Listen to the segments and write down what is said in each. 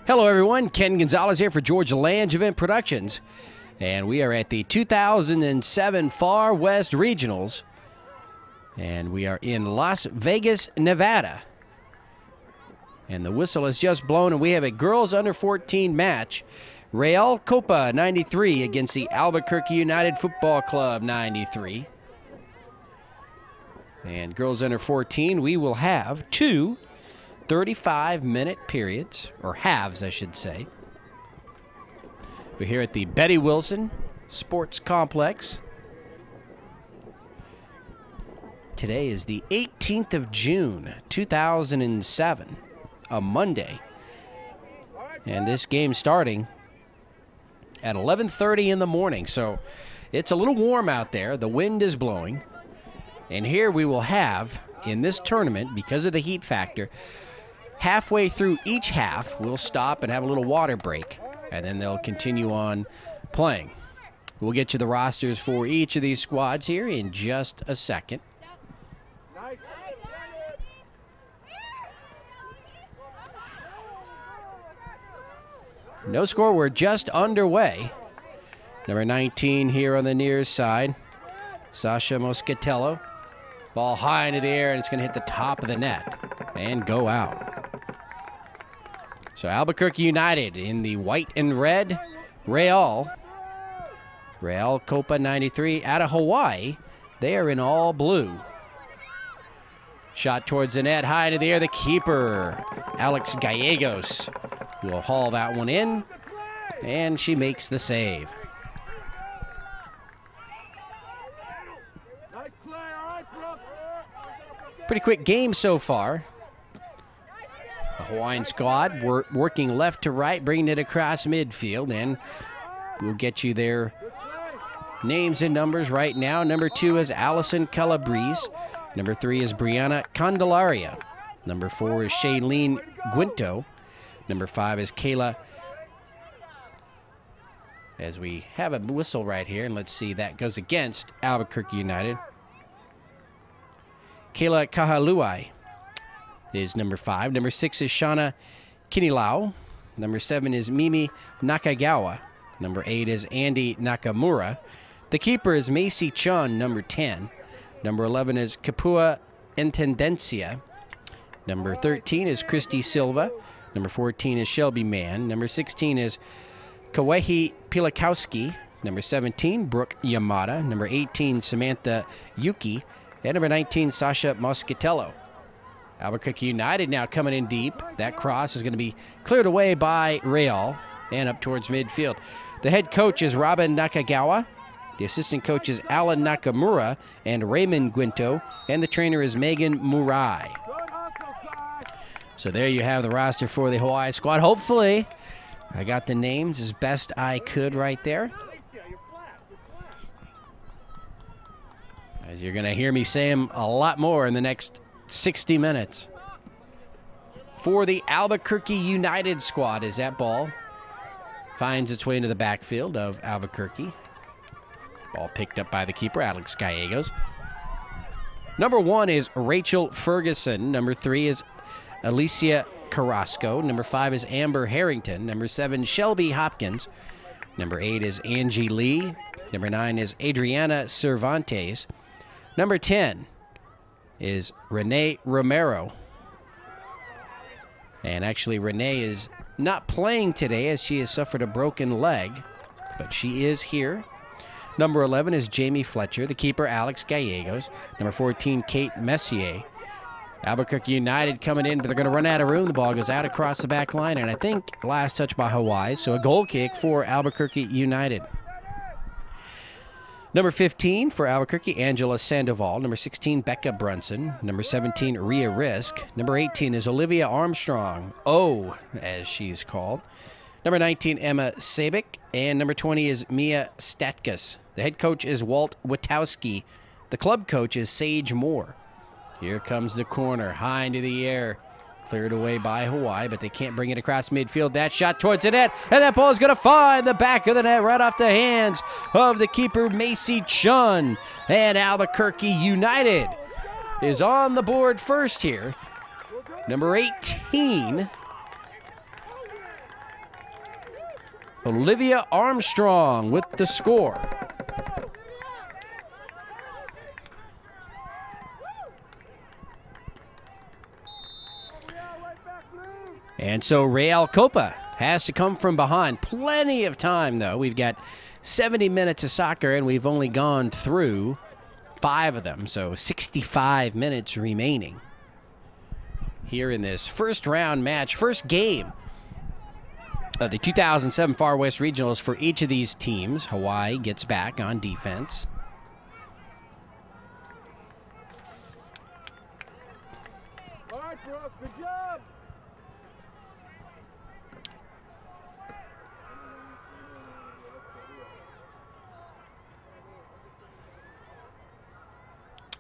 Hello everyone, Ken Gonzalez here for George Langevin Productions, and we are at the 2007 Far West Regionals, and we are in Las Vegas, Nevada. And the whistle has just blown, and we have a girls under 14 match. Real Copa 93 against the Albuquerque United Football Club 93. And girls under 14, we will have two 35-minute periods, or halves, I should say. We're here at the Betty Wilson Sports Complex. Today is the 18th of June, 2007, a Monday. And this game starting at 11:30 in the morning, so it's a little warm out there. The wind is blowing. And here we will have, in this tournament, because of the heat factor, halfway through each half, we'll stop and have a little water break, and then they'll continue on playing. We'll get you the rosters for each of these squads here in just a second. No score, we're just underway. Number 19 here on the near side, Sasha Moscatello. Ball high into the air, and it's going to hit the top of the net and go out. So Albuquerque United in the white and red. Real Copa 93 out of Hawaii. They are in all blue. Shot towards the net, high into the air. The keeper, Alex Gallegos, will haul that one in, and she makes the save. Pretty quick game so far. The Hawaiian squad working left to right, bringing it across midfield, and we'll get you their names and numbers right now. Number 2 is Allison Calabrese. Number 3 is Brianna Candelaria. Number 4 is Shailene Guinto. Number 5 is Kayla. As we have a whistle right here, and let's see, that goes against Albuquerque United. Kayla Kahaluai is number 5. Number 6 is Shauna Kinilau. Number 7 is Mimi Nakagawa. Number 8 is Andy Nakamura. The keeper is Macy Chun, number 10. Number 11 is Kapua Intendencia. Number 13 is Christy Silva. Number 14 is Shelby Mann. Number 16 is Kawehi Pilakowski. Number 17, Brooke Yamada. Number 18, Samantha Yuki. And number 19, Sasha Moscatello. Albuquerque United now coming in deep. That cross is going to be cleared away by Real and up towards midfield. The head coach is Robin Nakagawa. The assistant coach is Alan Nakamura and Raymond Guinto. And the trainer is Megan Murai. So there you have the roster for the Hawaii squad. Hopefully, I got the names as best I could right there. As you're going to hear me say them a lot more in the next 60 minutes. For the Albuquerque United squad, as that ball finds its way into the backfield of Albuquerque. Ball picked up by the keeper, Alex Gallegos. Number 1 is Rachel Ferguson. Number 3 is Alicia Carrasco. Number 5 is Amber Harrington. Number 7, Shelby Hopkins. Number 8 is Angie Lee. Number 9 is Adriana Cervantes. Number 10 is Renee Romero. And actually, Renee is not playing today as she has suffered a broken leg, but she is here. Number 11 is Jamie Fletcher. The keeper, Alex Gallegos. Number 14, Kate Messier. Albuquerque United coming in, but they're going to run out of room. The ball goes out across the back line, and I think last touch by Hawaii, so a goal kick for Albuquerque United. Number 15 for Albuquerque, Angela Sandoval. Number 16, Becca Brunson. Number 17, Rhea Risk. Number 18 is Olivia Armstrong, as she's called. Number 19, Emma Sabic. And number 20 is Mia Statkus. The head coach is Walt Witowski. The club coach is Sage Moore. Here comes the corner, high into the air. Cleared away by Hawaii, but they can't bring it across midfield. That shot towards the net, and that ball is going to find the back of the net right off the hands of the keeper, Macy Chun. And Albuquerque United is on the board first here. Number 18 Olivia Armstrong with the score. And so Real Copa has to come from behind. Plenty of time, though. We've got 70 minutes of soccer, and we've only gone through 5 of them, so 65 minutes remaining here in this first round match, first game of the 2007 Far West Regionals for each of these teams. Hawaii gets back on defense. All right, Brooke, good job.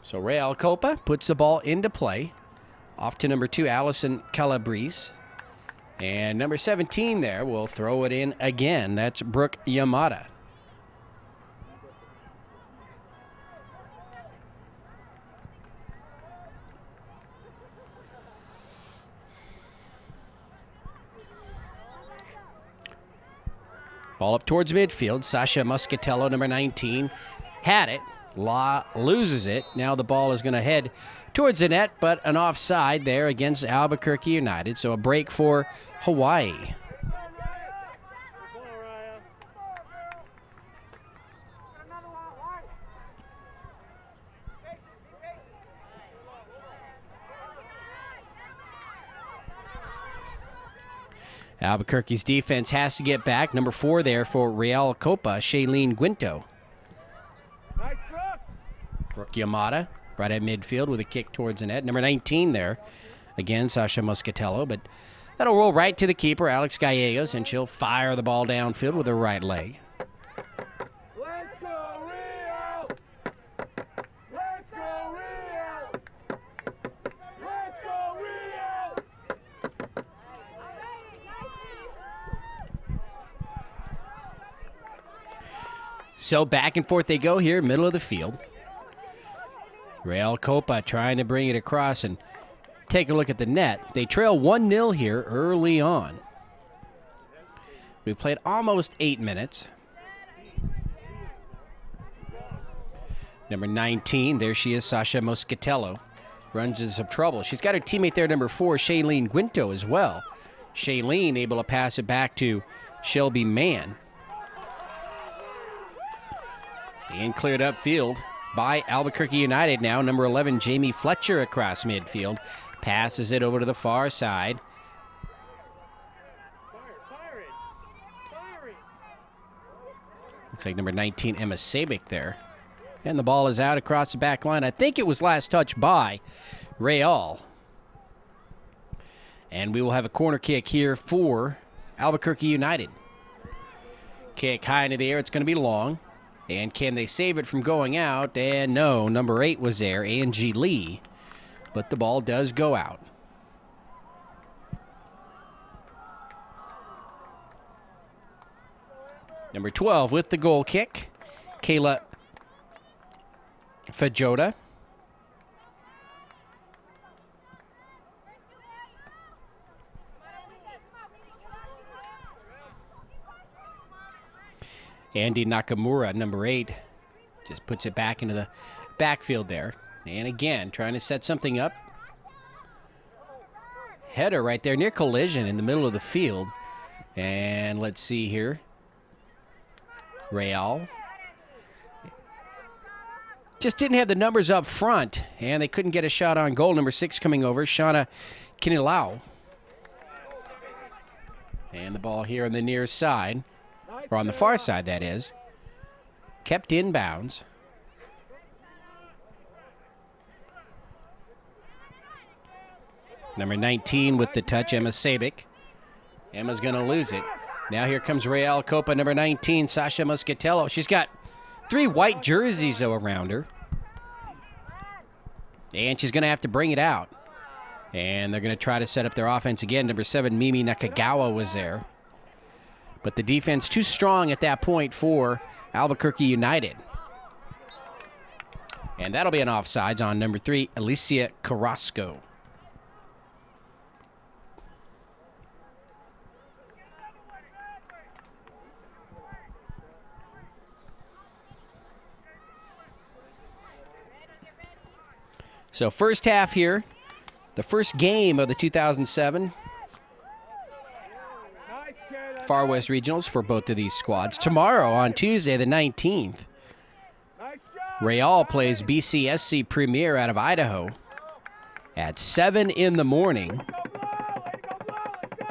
So Real Copa puts the ball into play. Off to number 2, Allison Calabrese. And number 17 there will throw it in again. That's Brooke Yamada. Ball up towards midfield. Sasha Muscatello, number 19, had it. Loses it. Now the ball is going to head towards the net, but an offside there against Albuquerque United. So a break for Hawaii. Albuquerque's defense has to get back. Number 4 there for Real Copa, Shailene Guinto. Nice, Brooke. Brooke Yamada right at midfield with a kick towards the net. Number 19 there, again, Sasha Muscatello, but that'll roll right to the keeper, Alex Gallegos, and she'll fire the ball downfield with her right leg. Let's go, Real! Let's go, Real! Let's go, Real! So back and forth they go here, middle of the field. Real Copa trying to bring it across and take a look at the net. They trail 1-0 here early on. We played almost 8 minutes. Number 19, there she is, Sasha Muscatello. Runs into some trouble. She's got her teammate there, number 4, Shailene Guinto, as well. Shailene able to pass it back to Shelby Mann. And cleared upfield by Albuquerque United now. Number 11, Jamie Fletcher across midfield. Passes it over to the far side. Fire it! Looks like number 19, Emma Sabick there. And the ball is out across the back line. I think it was last touched by Real. And we will have a corner kick here for Albuquerque United. Kick high into the air. It's going to be long. And can they save it from going out? And no, number 8 was there, Angie Lee. But the ball does go out. Number 12 with the goal kick, Kayla Fajota. Andy Nakamura, number 8, just puts it back into the backfield there. And again, trying to set something up. Header right there near collision in the middle of the field. And let's see here. Real just didn't have the numbers up front, and they couldn't get a shot on goal. Number 6 coming over, Shauna Kinilau. And the ball here on the near side. Or on the far side, that is. Kept in bounds. Number 19 with the touch, Emma Sabick. Emma's going to lose it. Now here comes Real Copa, number 19, Sasha Muscatello. She's got 3 white jerseys, though, around her. And she's going to have to bring it out. And they're going to try to set up their offense again. Number 7, Mimi Nakagawa was there. But the defense too strong at that point for Albuquerque United. And that'll be an offsides on number 3, Alicia Carrasco. So first half here, the first game of the 2007 Nice, kid. Far West Regionals for both of these squads. Tomorrow on Tuesday the 19th, Nice job. Real plays BCSC Premier out of Idaho at 7 in the morning. Go blow. Let's go.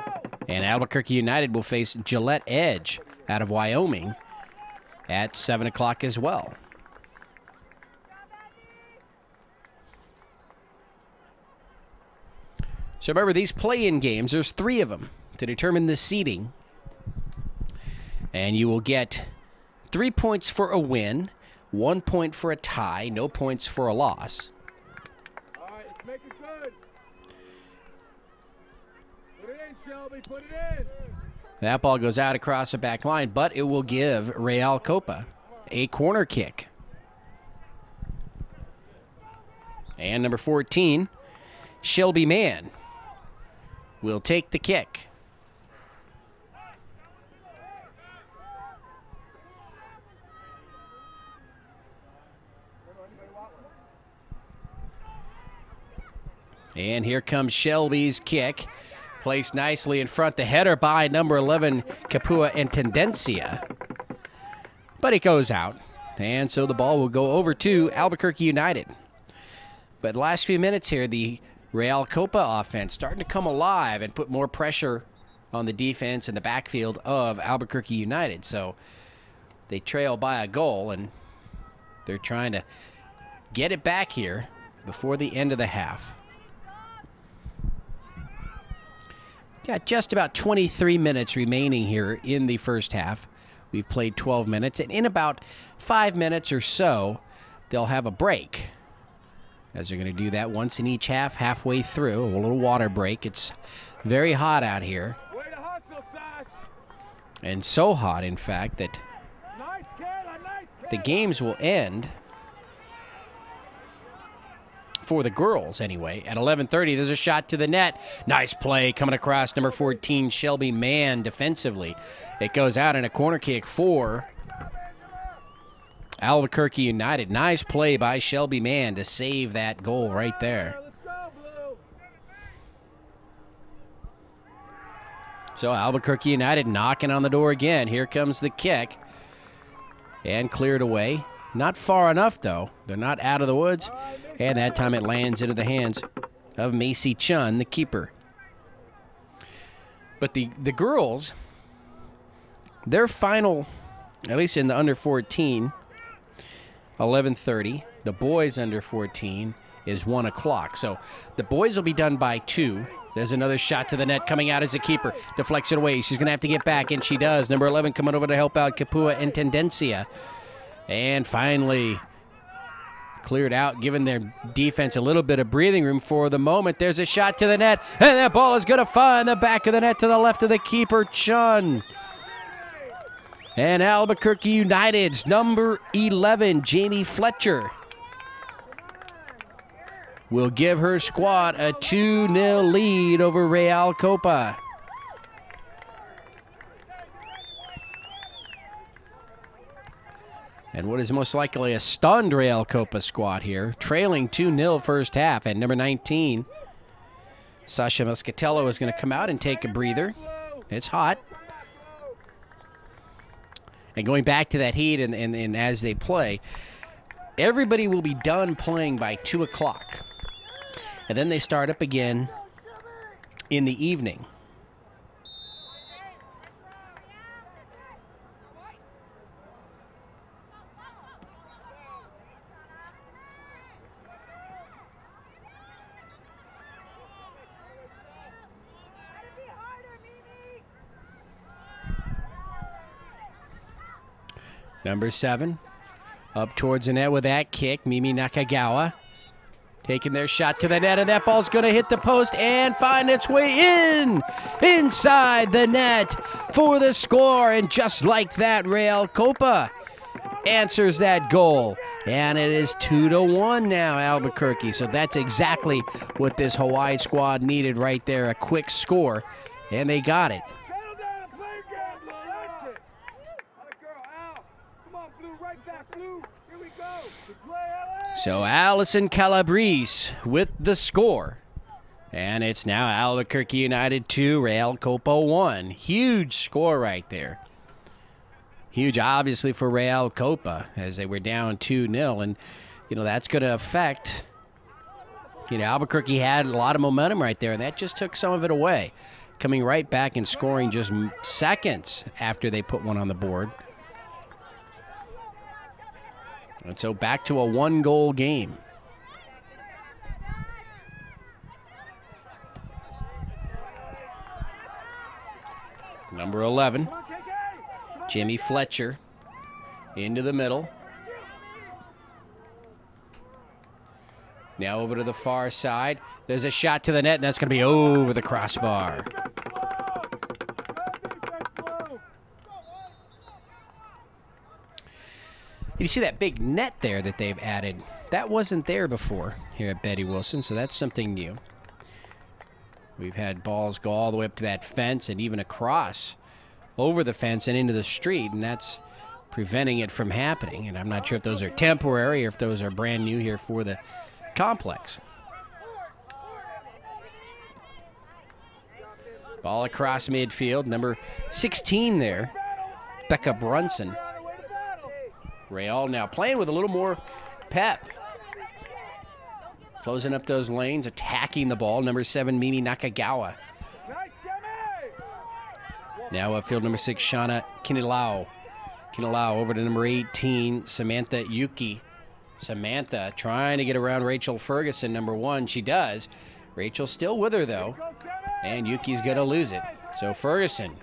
And Albuquerque United will face Gillette Edge out of Wyoming at 7 o'clock as well. So remember, these play-in games, there's 3 of them to determine the seeding. And you will get 3 points for a win, 1 point for a tie, no points for a loss. All right, let's make it good. Put it in, Shelby. Put it in. That ball goes out across the back line, but it will give Real Copa a corner kick. And number 14, Shelby Mann, will take the kick. And here comes Shelby's kick. Placed nicely in front. The header by number 11, Kapua Intendencia. But it goes out. And so the ball will go over to Albuquerque United. But last few minutes here, the Real Copa offense starting to come alive and put more pressure on the defense in the backfield of Albuquerque United. So they trail by a goal, and they're trying to get it back here before the end of the half. Got just about 23 minutes remaining here in the first half. We've played 12 minutes, and in about 5 minutes or so, they'll have a break, as they're going to do that once in each half, halfway through, a little water break. It's very hot out here, Way to hustle, Sash. and so hot, in fact, that Nice kid. A nice kid. the games will end, for the girls anyway, at 11:30. There's a shot to the net. Nice play coming across number 14, Shelby Mann, defensively. It goes out in a corner kick for Albuquerque United. Nice play by Shelby Mann to save that goal right there. Let's go, Blue. So Albuquerque United knocking on the door again. Here comes the kick. And cleared away. Not far enough, though. They're not out of the woods. And that time it lands into the hands of Macy Chun, the keeper. But the girls, their final, at least in the under 14, 11:30. The boys under 14 is 1 o'clock. So the boys will be done by 2. There's another shot to the net coming out as a keeper. Deflects it away. She's going to have to get back, and she does. Number 11 coming over to help out Kapua Intendencia. And finally cleared out, giving their defense a little bit of breathing room for the moment. There's a shot to the net, and that ball is going to find the back of the net to the left of the keeper, Chun. And Albuquerque United's number 11, Jamie Fletcher, will give her squad a 2-0 lead over Real Copa. And what is most likely a stunned Real Copa squad here, trailing 2-0 first half. And number 19, Sasha Muscatello, is going to come out and take a breather. It's hot. And going back to that heat and as they play, everybody will be done playing by 2 o'clock. And then they start up again in the evening. Number 7, up towards the net with that kick, Mimi Nakagawa. Taking their shot to the net, and that ball's going to hit the post and find its way inside the net for the score. And just like that, Real Copa answers that goal. And it is 2-1 now, Albuquerque. So that's exactly what this Hawaii squad needed right there, a quick score. And they got it. Settle down and play your game, Blue. That's it. All right, girl, out. Come on, Blue, right back. Here we go. Good play, LA. So Allison Calabrese with the score. And it's now Albuquerque United 2, Real Copa 1. Huge score right there. Huge, obviously, for Real Copa as they were down 2-0. And, that's going to affect, Albuquerque had a lot of momentum right there, and that just took some of it away. Coming right back and scoring just seconds after they put one on the board. And so back to a one-goal game. Number 11, Jimmy Fletcher, into the middle. Now over to the far side. There's a shot to the net, and that's going to be over the crossbar. You see that big net there that they've added? That wasn't there before here at Betty Wilson, so that's something new. We've had balls go all the way up to that fence and even across over the fence and into the street, and that's preventing it from happening. And I'm not sure if those are temporary or if those are brand new here for the complex. Ball across midfield, number 16 there, Becca Brunson. Real now playing with a little more pep. Closing up those lanes, attacking the ball. Number 7, Mimi Nakagawa. Now upfield, number 6, Shauna Kinilau. Kinilau over to number 18, Samantha Yuki. Samantha trying to get around Rachel Ferguson, number 1. She does. Rachel's still with her, though. And Yuki's going to lose it. So Ferguson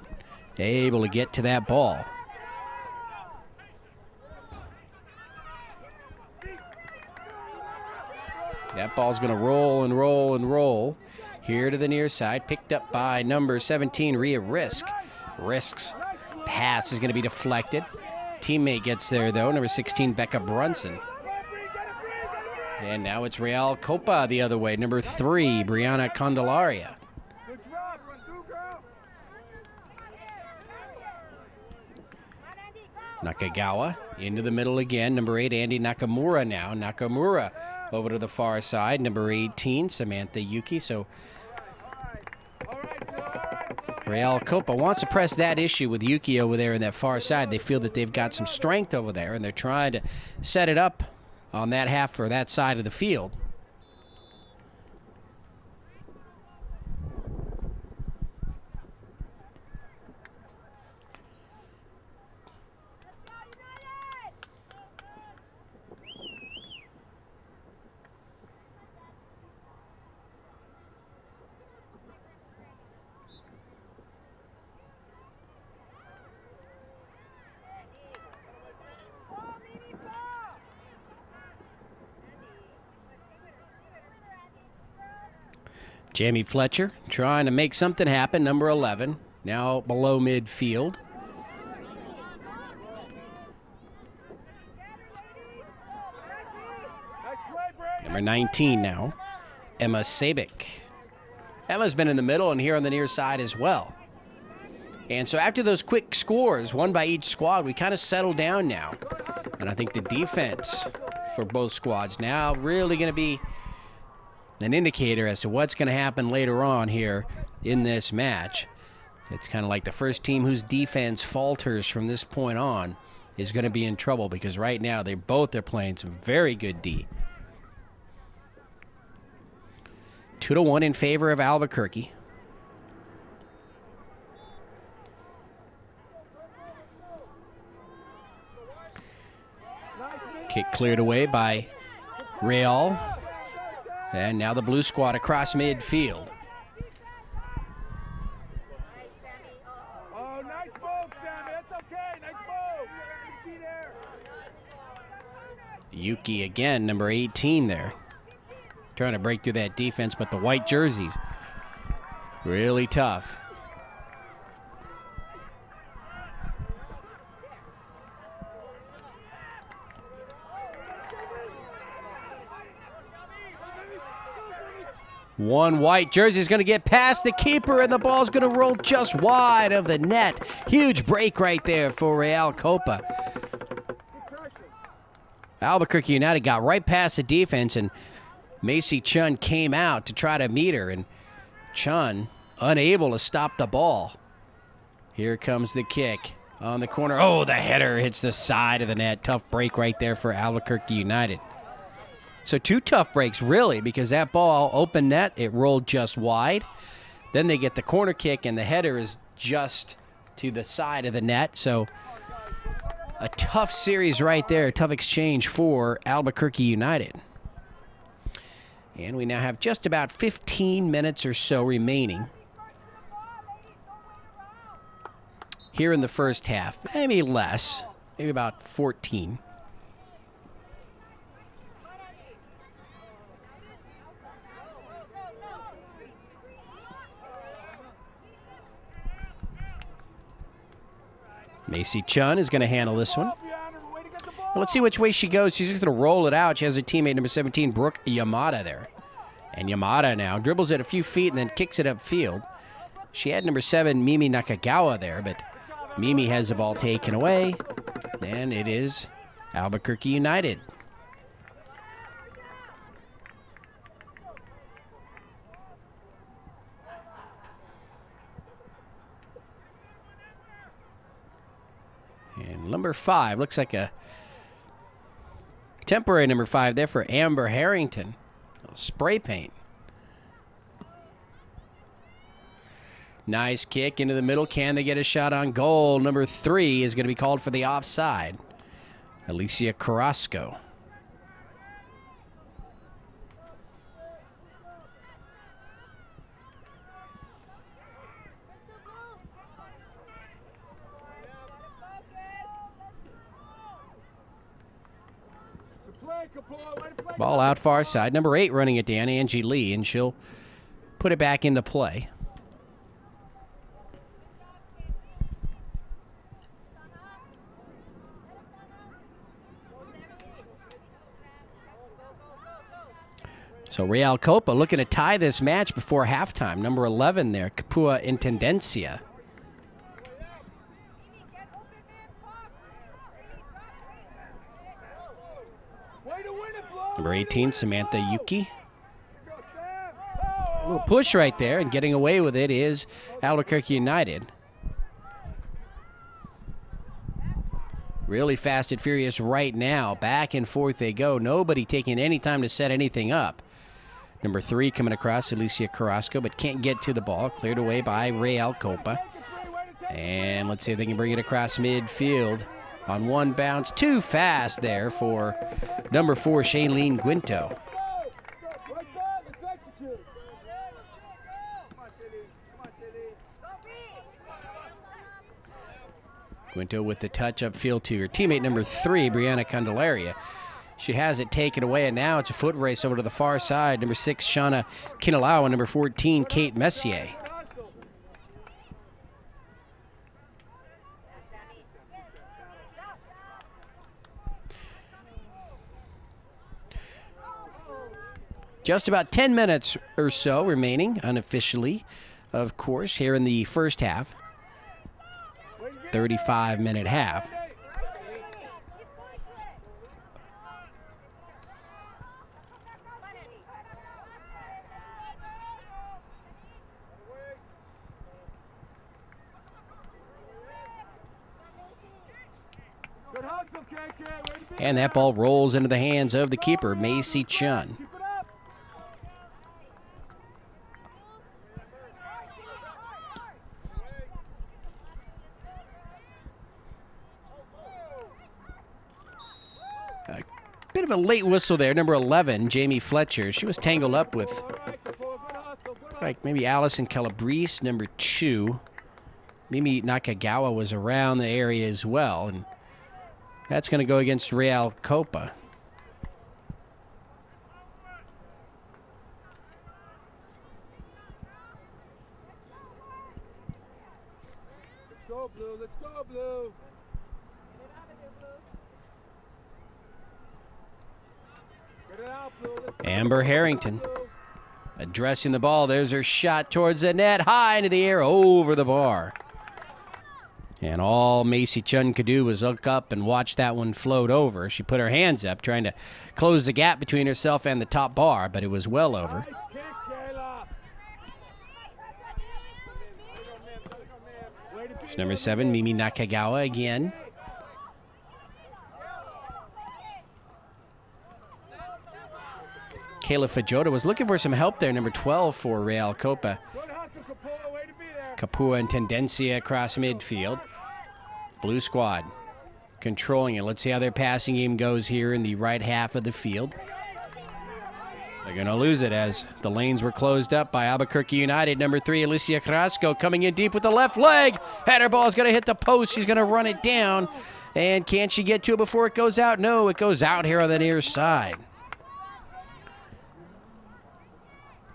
able to get to that ball. That ball's going to roll and roll and roll here to the near side. Picked up by number 17, Rhea Risk. Risk's pass is going to be deflected. Teammate gets there, though. Number 16, Becca Brunson. And now it's Real Copa the other way. Number 3, Brianna Candelaria. Nakagawa into the middle again. Number 8, Andy Nakamura now. Nakamura over to the far side. Number 18, Samantha Yuki. So Real Copa wants to press that issue with Yuki over there in that far side. They feel that they've got some strength over there, and they're trying to set it up on that half or that side of the field. Jamie Fletcher trying to make something happen, number 11, now below midfield. Number 19 now, Emma Sabic. Emma's been in the middle and here on the near side as well. And so after those quick scores, one by each squad, we kind of settled down now. And I think the defense for both squads now really going to be an indicator as to what's going to happen later on here in this match. It's kind of like the first team whose defense falters from this point on is going to be in trouble, because right now they're playing some very good D. 2-1 in favor of Albuquerque. Kick cleared away by Real. And now the blue squad across midfield. Oh, nice move, Sammy. That's okay. Nice move. Yuki again, number 18 there. Trying to break through that defense, but the white jerseys, really tough. One white jersey is going to get past the keeper, and the ball's going to roll just wide of the net. Huge break right there for Real Copa. Albuquerque United got right past the defense, and Macy Chun came out to try to meet her, and Chun unable to stop the ball. Here comes the kick on the corner. Oh, the header hits the side of the net. Tough break right there for Albuquerque United. So 2 tough breaks, really, because that ball, open net, it rolled just wide. Then they get the corner kick, and the header is just to the side of the net. So a tough series right there, a tough exchange for Albuquerque United. And we now have just about 15 minutes or so remaining here in the first half. Maybe less, maybe about 14. Macy Chun is going to handle this one. Well, let's see which way she goes. She's just going to roll it out. She has her teammate, number 17, Brooke Yamada there. And Yamada now dribbles it a few feet and then kicks it upfield. She had number 7, Mimi Nakagawa there, but Mimi has the ball taken away. And it is Albuquerque United. And number 5, looks like a temporary number 5 there for Amber Harrington. Spray paint. Nice kick into the middle. Can they get a shot on goal? Number 3 is going to be called for the offside. Alicia Carrasco. Ball out far side. Number 8 running it down, Angie Lee, and she'll put it back into play. So Real Copa looking to tie this match before halftime. Number 11 there, Kapua Intendencia. Number 18, Samantha Yuki. A little push right there, and getting away with it is Albuquerque United. Really fast and furious right now. Back and forth they go. Nobody taking any time to set anything up. Number 3 coming across, Alicia Carrasco, but can't get to the ball. Cleared away by Real Copa. And let's see if they can bring it across midfield. On one bounce, too fast there for number 4, Shailene Guinto. Guinto with the touch upfield to her teammate number 3, Brianna Candelaria. She has it taken away, and now it's a foot race over to the far side. Number 6, Shauna Kinalawa, number 14, Kate Messier. Just about 10 minutes or so remaining, unofficially, of course, here in the first half. 35-minute half. And that ball rolls into the hands of the keeper, Macy Chun. Bit of a late whistle there. Number 11, Jamie Fletcher. She was tangled up with, like, maybe Allison Calabrese. Number 2, Mimi Nakagawa was around the area as well. And that's going to go against Real Copa. Let's go, Blue. Let's go, Blue. Amber Harrington addressing the ball. There's her shot towards the net, high into the air, over the bar. And all Macy Chun could do was look up and watch that one float over. She put her hands up, trying to close the gap between herself and the top bar, but it was well over. Nice kick, Kayla. Way to be It's number 7, Mimi Nakagawa again. Kayla Fajota was looking for some help there, number 12 for Real Copa. Good hustle, Kapua. Way to be there. Kapua and Tendencia across midfield. Blue squad controlling it. Let's see how their passing game goes here in the right half of the field. They're going to lose it as the lanes were closed up by Albuquerque United. Number 3, Alicia Carrasco coming in deep with the left leg. Header ball is going to hit the post. She's going to run it down. And can she get to it before it goes out? No, it goes out here on the near side.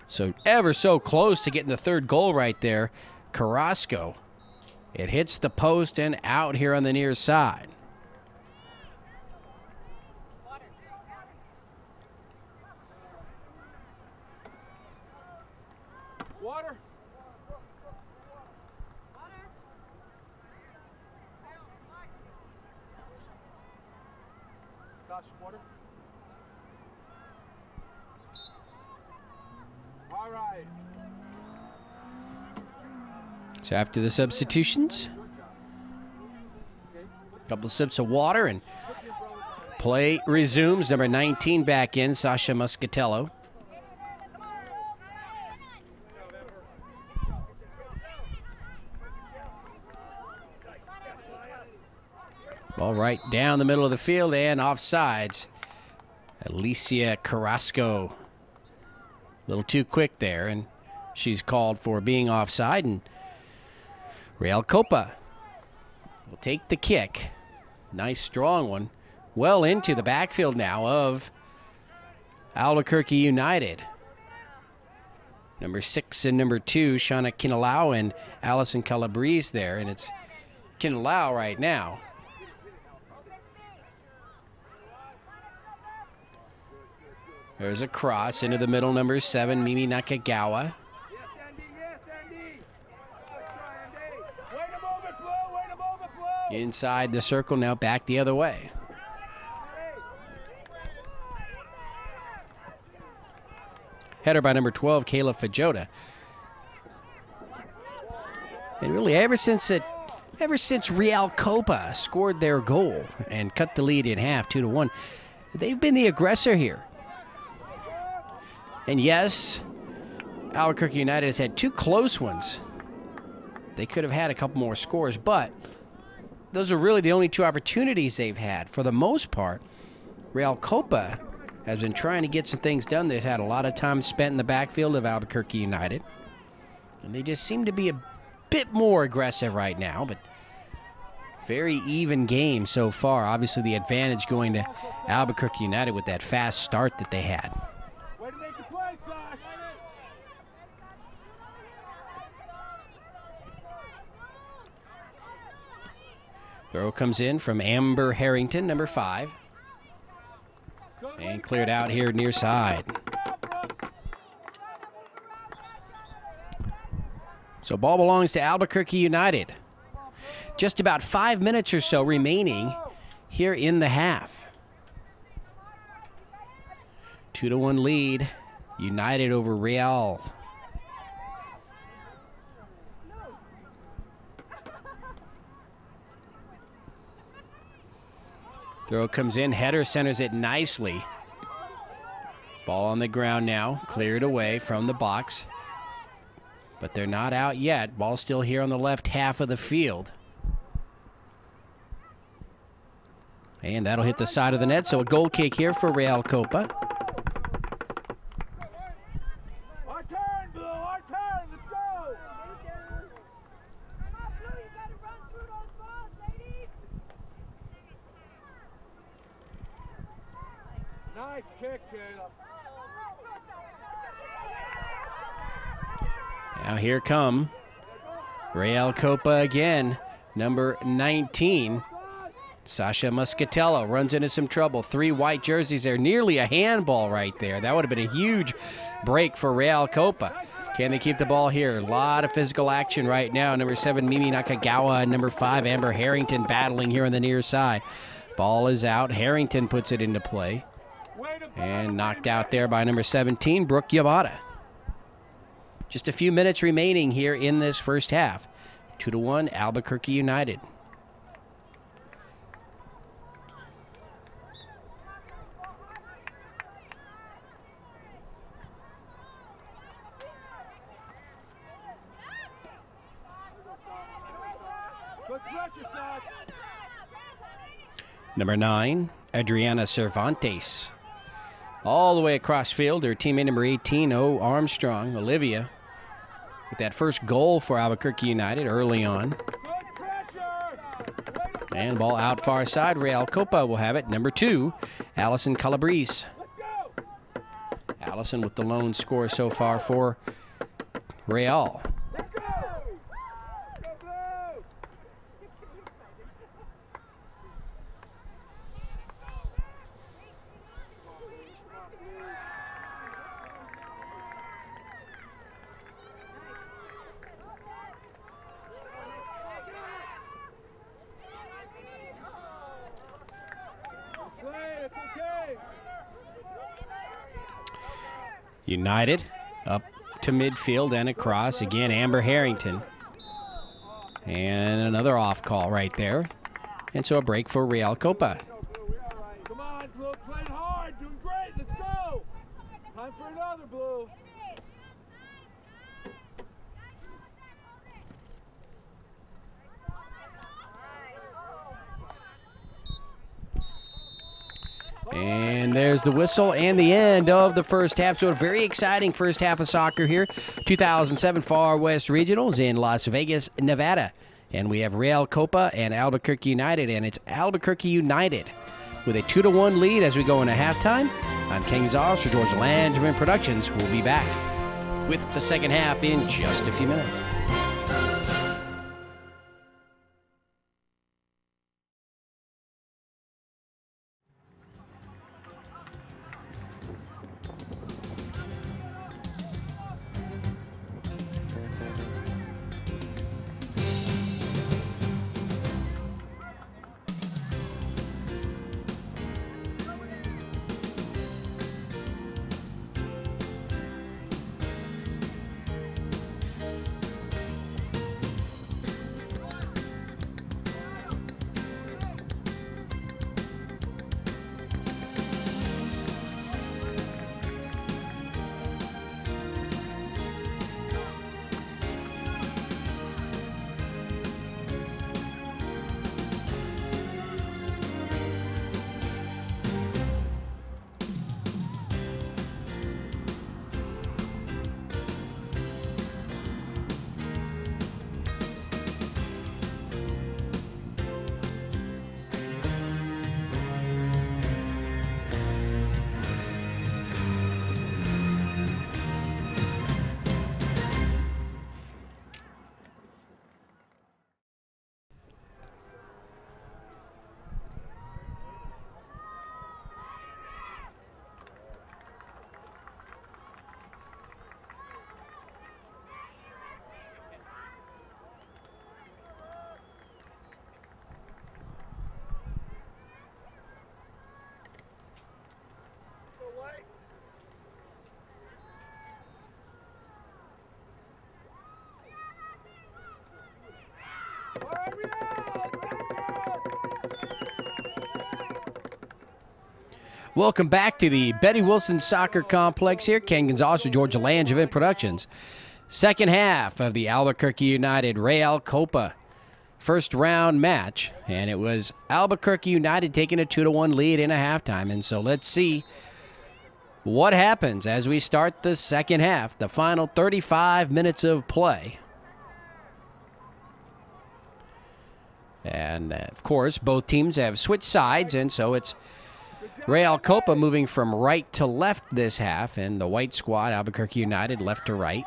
So ever so close to getting the third goal right there. Carrasco. It hits the post and out here on the near side. Water. Sasha, water. All right. So after the substitutions, a couple of sips of water and play resumes. Number 19 back in, Sasha Muscatello. Ball right down the middle of the field and offsides. Alicia Carrasco. A little too quick there, and she's called for being offside, and Real Copa will take the kick. Nice strong one. Well into the backfield now of Albuquerque United. Number 6 and number 2, Shauna Kinalau and Allison Calabrese there, and it's Kinalau right now. There's a cross into the middle, number 7, Mimi Nakagawa. Inside the circle, now back the other way. Header by number 12, Kayla Fajota. And really, ever since Real Copa scored their goal and cut the lead in half, 2-1, they've been the aggressor here. And yes, Albuquerque United has had 2 close ones. They could have had a couple more scores, but those are really the only 2 opportunities they've had. For the most part, Real Copa has been trying to get some things done. They've had a lot of time spent in the backfield of Albuquerque United. And they just seem to be a bit more aggressive right now, but very even game so far. Obviously, the advantage going to Albuquerque United with that fast start that they had. Way to make the play, Sash. Throw comes in from Amber Harrington, number 5. And cleared out here near side. So ball belongs to Albuquerque United. Just about 5 minutes or so remaining here in the half. 2-1 lead, United over Real. Throw comes in, header centers it nicely. Ball on the ground now, cleared away from the box. But they're not out yet. Ball still here on the left half of the field. And that'll hit the side of the net, so a goal kick here for Real Copa. Our turn, Blue, our turn. Let's go. Nice kick, Caleb. Now here come Real Copa again, number 19. Sasha Muscatello runs into some trouble. 3 white jerseys there, nearly a handball right there. That would have been a huge break for Real Copa. Can they keep the ball here? A lot of physical action right now. Number 7, Mimi Nakagawa, and number 5, Amber Harrington battling here on the near side. Ball is out. Harrington puts it into play. And knocked out there by number 17, Brooke Yamada. Just a few minutes remaining here in this first half. 2-1, Albuquerque United. Number 9, Adriana Cervantes. All the way across field, her teammate number 18, O. Armstrong, Olivia, with that first goal for Albuquerque United early on. And ball out far side. Real Copa will have it. Number 2, Allison Calabrese. Allison with the lone score so far for Real. United up to midfield and across. Again, Amber Harrington. And another off call right there. And so a break for Real Copa. Come on, Blue, playing hard, doing great, let's go. Time for another, Blue. And there's the whistle and the end of the first half. So a very exciting first half of soccer here. 2007 Far West Regionals in Las Vegas, Nevada. And we have Real Copa and Albuquerque United. And it's Albuquerque United with a 2-1 lead as we go into halftime. I'm Ken Gonzalez for Georgia Langevin Productions. We'll be back with the second half in just a few minutes. Welcome back to the Betty Wilson Soccer Complex here. Ken Gonzalez with Georgia Langevin Productions. Second half of the Albuquerque United Real Copa first round match. And it was Albuquerque United taking a 2-1 lead in a halftime. And so let's see what happens as we start the second half, the final 35 minutes of play. And, of course, both teams have switched sides, and so it's Real Copa moving from right to left this half, and the white squad, Albuquerque United, left to right.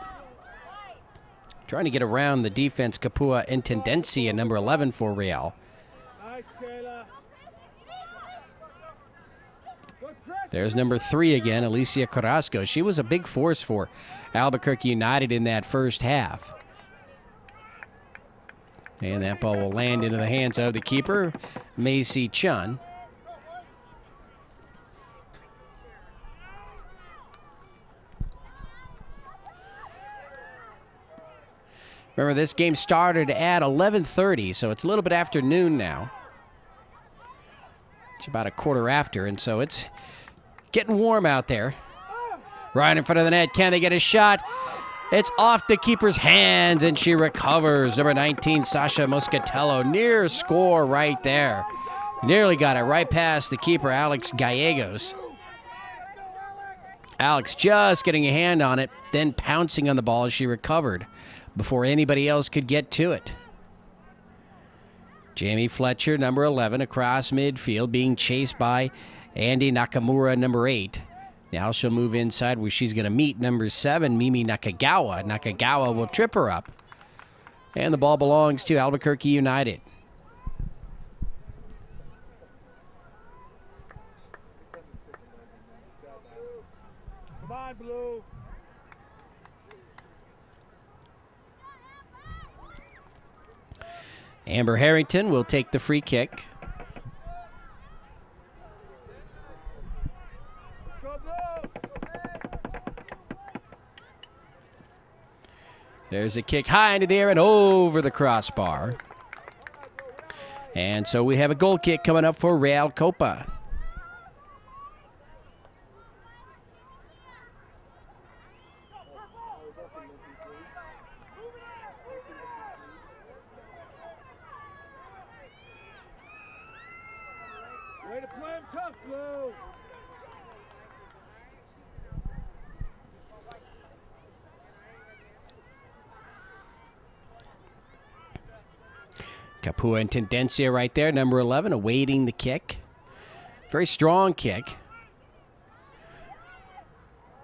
Trying to get around the defense, Kapua Intendencia, number 11 for Real. Nice, Kayla. Good There's number 3 again, Alicia Carrasco. She was a big force for Albuquerque United in that first half. And that ball will land into the hands of the keeper, Macy Chun. Remember, this game started at 11:30, so it's a little bit after noon now. It's about a quarter after, and so it's getting warm out there. Right in front of the net. Can they get a shot? It's off the keeper's hands, and she recovers. Number 19, Sasha Moscatello. Near score right there. Nearly got it right past the keeper, Alex Gallegos. Alex just getting a hand on it, then pouncing on the ball as she recovered before anybody else could get to it. Jamie Fletcher, number 11, across midfield, being chased by Andy Nakamura, number 8. Now she'll move inside where she's going to meet number 7, Mimi Nakagawa. Nakagawa will trip her up. And the ball belongs to Albuquerque United. Come on, Blue. Amber Harrington will take the free kick. Let's go, Blue. There's a kick high into the air and over the crossbar. And so we have a goal kick coming up for Real Copa. Way to play him tough, Blue. Capua and Tendencia right there, number 11, awaiting the kick. Very strong kick.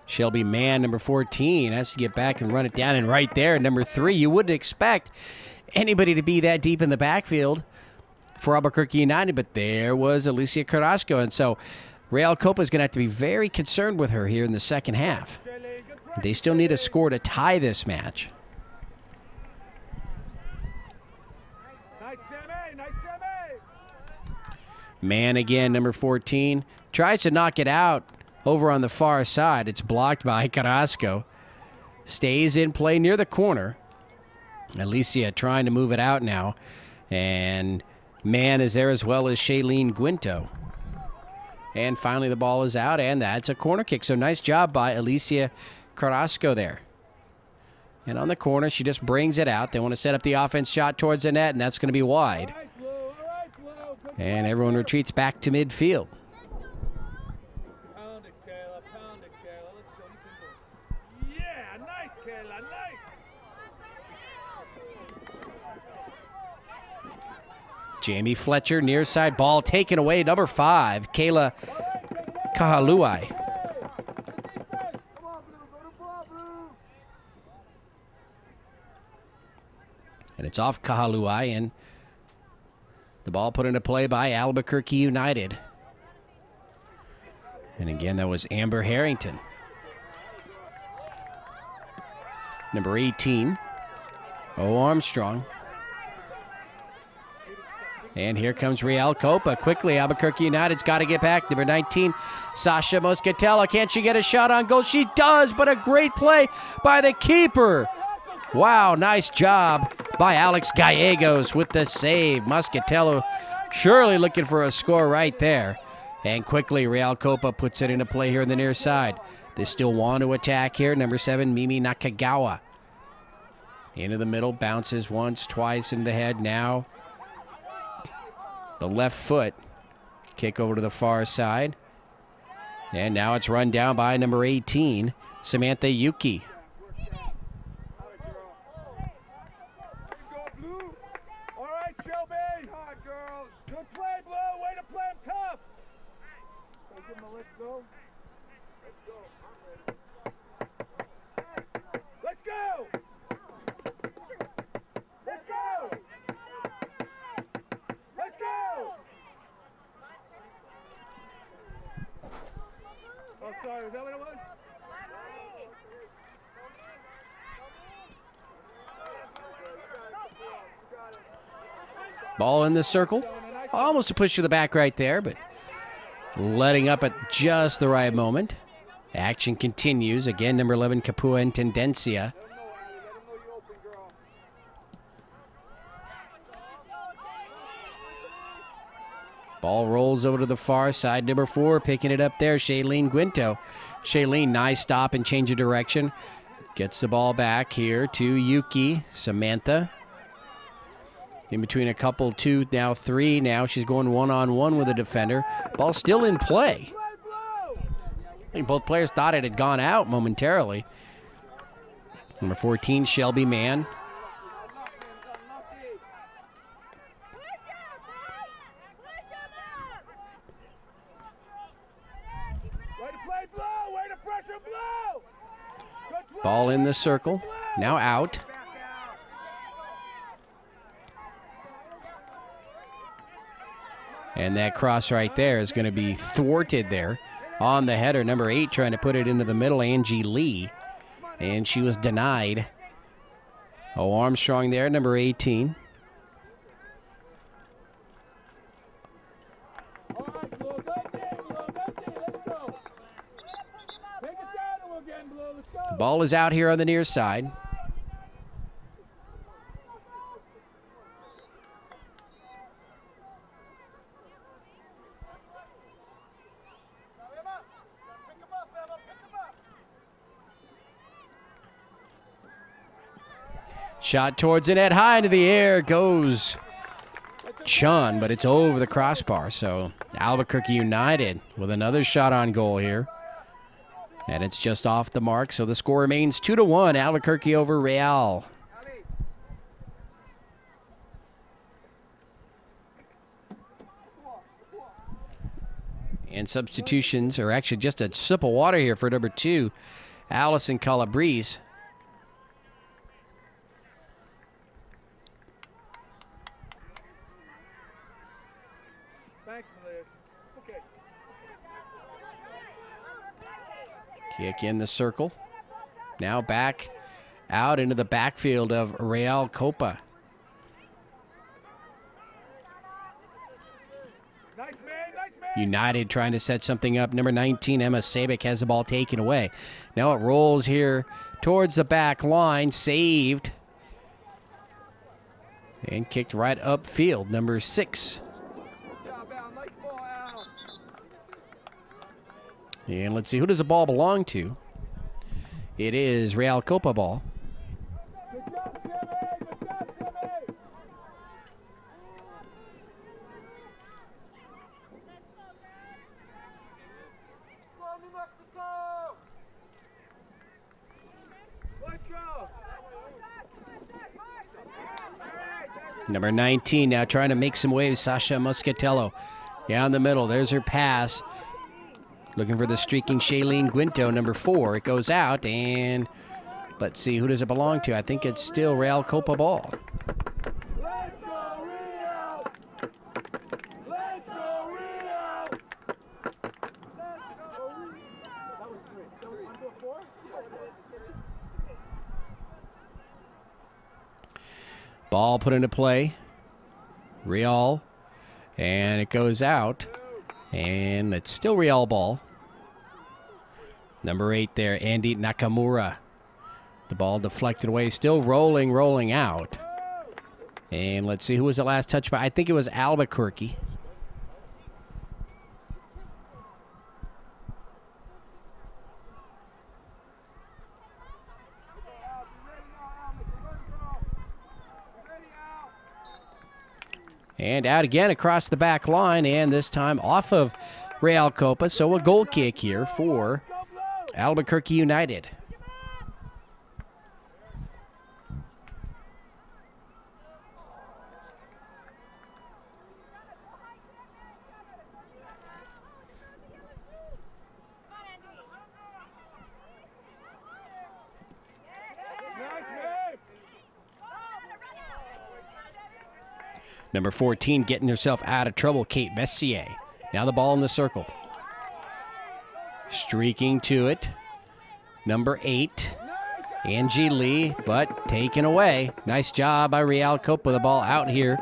Shelby Mann, number 14, has to get back and run it down. And right there, number 3, you wouldn't expect anybody to be that deep in the backfield for Albuquerque United, but there was Alicia Carrasco. And so Real Copa is going to have to be very concerned with her here in the second half. They still need a score to tie this match. Nice, Sammy. Nice, Sammy. Man again, number 14, tries to knock it out over on the far side. It's blocked by Carrasco. Stays in play near the corner. Alicia trying to move it out now. And Man is there as well as Shailene Guinto. And finally the ball is out, and that's a corner kick. So nice job by Alicia Carrasco there. And on the corner, she just brings it out. They want to set up the offense shot towards the net, and that's going to be wide. All right, Blue. All right, Blue. Good And play, everyone Blue. retreats back to midfield. Pound it, Kayla. Pound it, Kayla. Let's go. You can do it. Yeah, nice, Kayla. Nice. Jamie Fletcher, near side ball taken away. Number 5, Kayla Kahaluai. Come on, Blue. Go to ball, Blue. And it's off Kahaluai, and the ball put into play by Albuquerque United. And again, that was Amber Harrington. Number 18, O. Armstrong. And here comes Real Copa. Quickly, Albuquerque United's got to get back. Number 19, Sasha Moscatello. Can't she get a shot on goal? She does, but a great play by the keeper. Wow, nice job by Alex Gallegos with the save. Moscatello surely looking for a score right there. And quickly, Real Copa puts it into play here on the near side. They still want to attack here. Number 7, Mimi Nakagawa. Into the middle, bounces once, twice in the head. Now the left foot. Kick over to the far side. And now it's run down by number 18, Samantha Yuki. Go, Blue. All right, Shelby. Hard, girls. Good play, Blue. Way to play him tough. Hey, give him a let's go. Let's go. I'm ready. Let's go. Let's go. Let's go. sorry. Was that what it was? Ball in the circle. Almost a push to the back right there, but letting up at just the right moment. Action continues. Again, number 11, Kapua Intendencia. Ball rolls over to the far side. Number 4 picking it up there, Shailene Guinto. Shailene, nice stop and change of direction. Gets the ball back here to Yuki. Samantha. In between a couple, 2, now 3. Now she's going one-on-one with a defender. Ball still in play. I think both players thought it had gone out momentarily. Number 14, Shelby Mann. Ball in the circle. Now out. And that cross right there is going to be thwarted there on the header. Number 8 trying to put it into the middle, Angie Lee. And she was denied. Oh, Armstrong there, number 18. The ball is out here on the near side. Shot towards the net, high into the air goes Chun, but it's over the crossbar. So Albuquerque United with another shot on goal here. And it's just off the mark, so the score remains 2-1, Albuquerque over Real. And substitutions, or actually just a sip of water here for number 2, Allison Calabrese. Thanks, Malia. It's okay. Kick in the circle. Now back out into the backfield of Real Copa. Nice man, nice man. United trying to set something up. Number 19, Emma Sabic, has the ball taken away. Now it rolls here towards the back line. Saved. And kicked right upfield. Number 6. And let's see, who does the ball belong to? It is Real Copa ball. Good job, Timmy. Good job, Timmy. Go, New Mexico. Let's go. Number 19 now trying to make some waves, Sasha Muscatello. Down the middle, there's her pass. Looking for the streaking Shailene Guinto, number 4. It goes out, and let's see, who does it belong to? I think it's still Real Copa ball. Let's go, Real. Let's go, Real. That was 3. So we want to do a 4? Ball put into play. Real. And it goes out. And it's still Real ball. Number 8 there, Andy Nakamura. The ball deflected away, still rolling out. And let's see, who was the last touch by? I think it was Albuquerque. And out again across the back line, and this time off of Real Copa. So a goal kick here for Albuquerque United. Number 14 getting herself out of trouble, Kate Messier. Now the ball in the circle. Streaking to it. Number 8, Angie Lee, but taken away. Nice job by Real Copa. The ball out here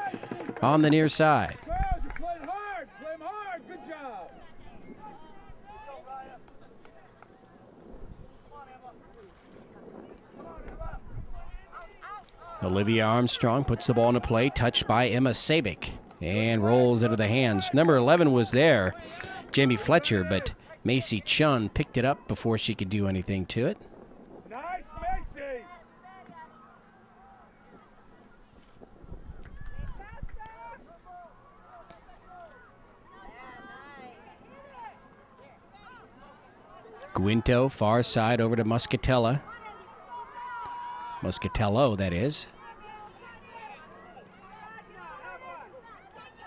on the near side. Girls, you're playing hard. Play 'em hard. Good job. Olivia Armstrong puts the ball into play, touched by Emma Sabick, and rolls into the hands. Number 11 was there, Jamie Fletcher, but Macy Chun picked it up before she could do anything to it. Nice, Macy. Guinto, far side over to Muscatella. Muscatello, that is.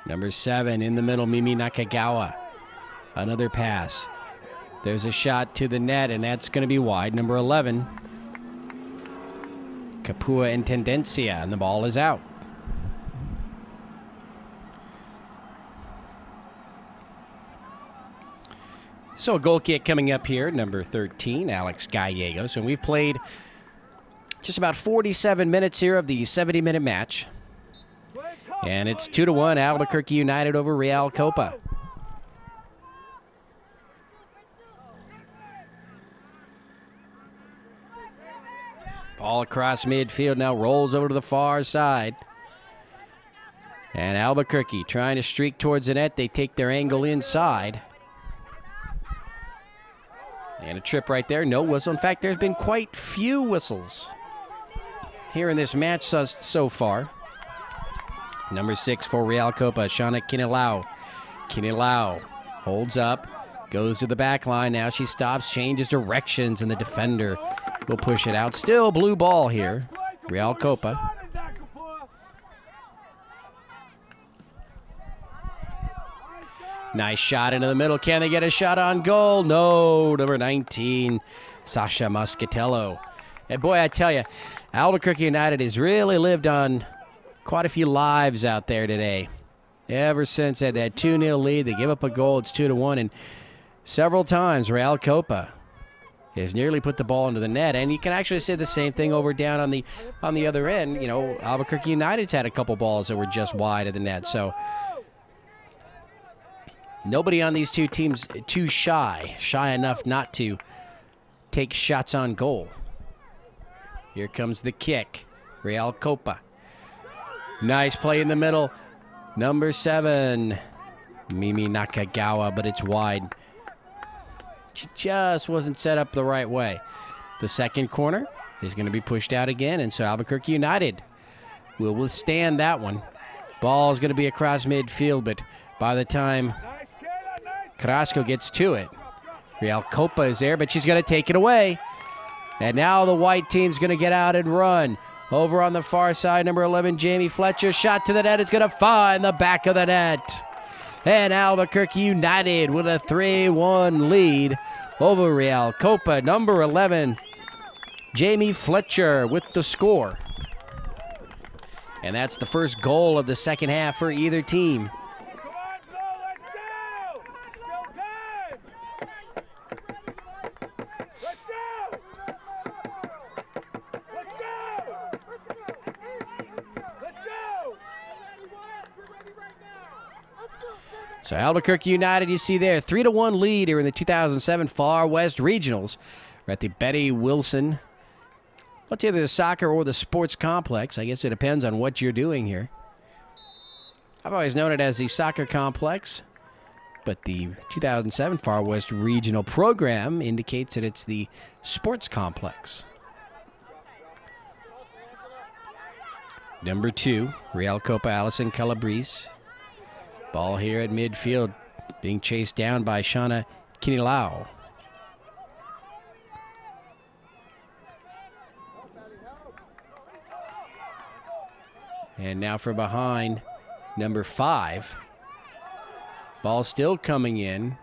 Number 7 in the middle, Mimi Nakagawa. Another pass. There's a shot to the net, and that's going to be wide. Number 11, Kapua Intendencia, and the ball is out. So a goal kick coming up here, number 13, Alex Gallegos. And we've played just about 47 minutes here of the 70-minute match. And it's 2-1, Albuquerque United over Real Copa. Ball across midfield now, rolls over to the far side. And Albuquerque trying to streak towards the net. They take their angle inside. And a trip right there, no whistle. In fact, there's been quite few whistles here in this match so far. Number 6 for Real Copa, Shauna Kinilau. Kinilau holds up, goes to the back line. Now she stops, changes directions, and the defender will push it out. Still blue ball here, Real Copa. Nice shot into the middle. Can they get a shot on goal? No. Number 19, Sasha Muscatello. And boy, I tell you, Albuquerque United has really lived on quite a few lives out there today. Ever since they had that 2-0 lead, they give up a goal. It's 2-1, and several times Real Copa has nearly put the ball into the net. And you can actually say the same thing over down on the other end. You know, Albuquerque United's had a couple balls that were just wide of the net. So nobody on these two teams too shy enough not to take shots on goal. Here comes the kick. Real Copa. Nice play in the middle. Number 7, Mimi Nakagawa, but it's wide. She just wasn't set up the right way. The second corner is going to be pushed out again, and so Albuquerque United will withstand that one. Ball is going to be across midfield, but by the time Carrasco gets to it, Real Copa is there, but she's going to take it away. And now the white team's going to get out and run. Over on the far side, number 11, Jamie Fletcher. Shot to the net. It's going to find the back of the net. And Albuquerque United with a 3-1 lead over Real Copa. Number 11, Jamie Fletcher with the score. And that's the first goal of the second half for either team. So Albuquerque United, you see there, 3-1 lead here in the 2007 Far West Regionals. We're at the Betty Wilson. What's either the soccer or the sports complex? I guess it depends on what you're doing here. I've always known it as the soccer complex, but the 2007 Far West Regional program indicates that it's the sports complex. Number 2, Real Copa, Allison Calabrese. Ball here at midfield, being chased down by Shauna Kinilau. And now from behind, number 5. Ball still coming in